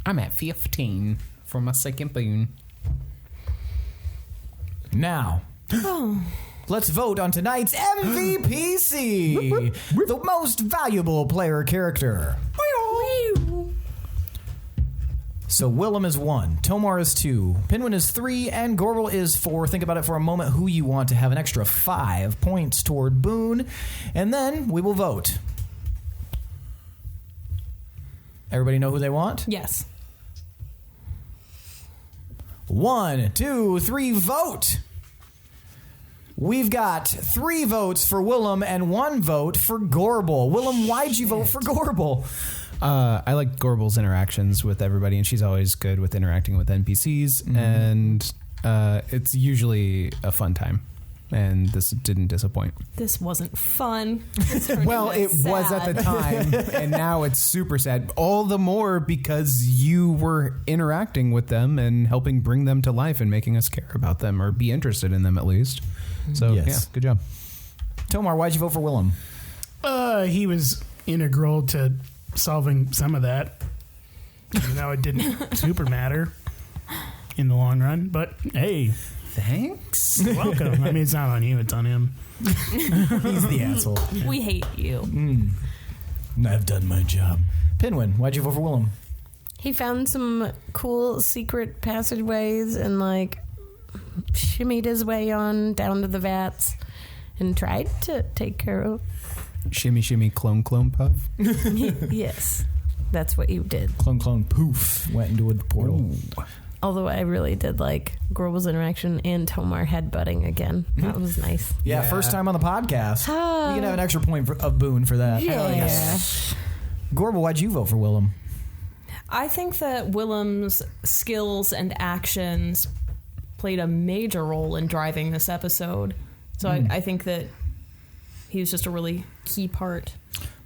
I'm at 15 for my second boon. Now, let's vote on tonight's MVPC, the most valuable player character. So Willem is 1, Tomar is 2, Pinwin is 3, and Gorbel is 4. Think about it for a moment who you want to have an extra 5 points toward boon, and then we will vote. Everybody know who they want? Yes. 1, 2, 3, vote. We've got 3 votes for Willem and 1 vote for Gorbel. Willem, why'd you vote for Gorbel? I like Gorbel's interactions with everybody, and she's always good with interacting with NPCs, and it's usually a fun time. And this didn't disappoint. This wasn't fun. Well, it was at the time, and now it's super sad. All the more because you were interacting with them and helping bring them to life and making us care about them or be interested in them at least. So, Yes. yeah, good job. Tomar, why'd you vote for Willem? He was integral to solving some of that. Even though it didn't super matter in the long run. But, hey... Thanks. You're welcome. I mean, it's not on you, it's on him. He's the asshole. We hate you. I've done my job. Pinwin, why'd you vote for Willem? He found some cool secret passageways and like shimmied his way on down to the vats and tried to take care of. Shimmy, shimmy, clone, clone, puff. Yes, that's what you did. Clone, clone, poof, went into a portal. Ooh. Although I really did like Gorbel's interaction and Tomar headbutting again. That was nice. Yeah, first time on the podcast. You can have an extra point of boon for that. Yeah. Hell yes. Gorbel, why'd you vote for Willem? I think that Willem's skills and actions played a major role in driving this episode. So I think that he was just a really key part.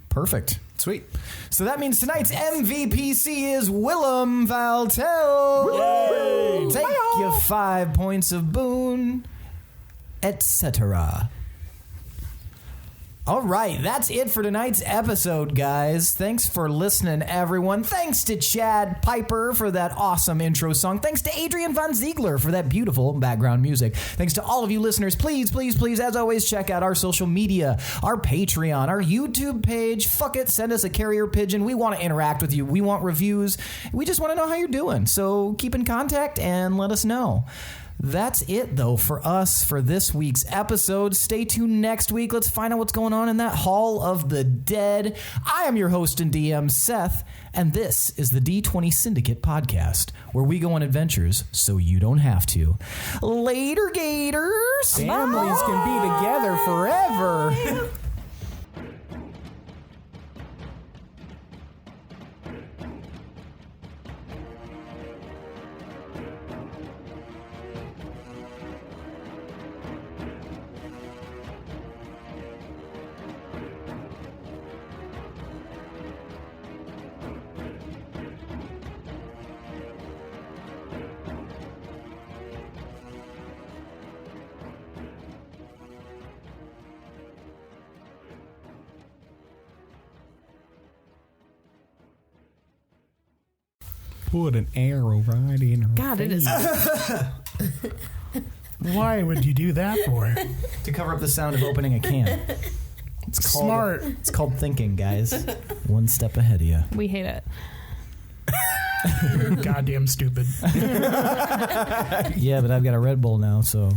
Perfect. Sweet. So that means tonight's MVPC is Willem Valtel. Yay! Take your 5 points of boon, etc. All right, that's it for tonight's episode, guys. Thanks for listening, everyone. Thanks to Chad Pieper for that awesome intro song. Thanks to Adrian Von Ziegler for that beautiful background music. Thanks to all of you listeners. Please, please, please, as always, check out our social media, our Patreon, our YouTube page. Fuck it, send us a carrier pigeon. We want to interact with you. We want reviews. We just want to know how you're doing. So keep in contact and let us know. That's it, though, for us for this week's episode. Stay tuned next week. Let's find out what's going on in that Hall of the Dead. I am your host and DM, Seth, and this is the D20 Syndicate podcast, where we go on adventures so you don't have to. Later, Gators! Families can be together forever. Put an arrow right in her God, it is. Why would you do that for? To cover up the sound of opening a can. It's called, Smart. It's called thinking, guys. One step ahead of you. We hate it. You're goddamn stupid. Yeah, but I've got a Red Bull now, so...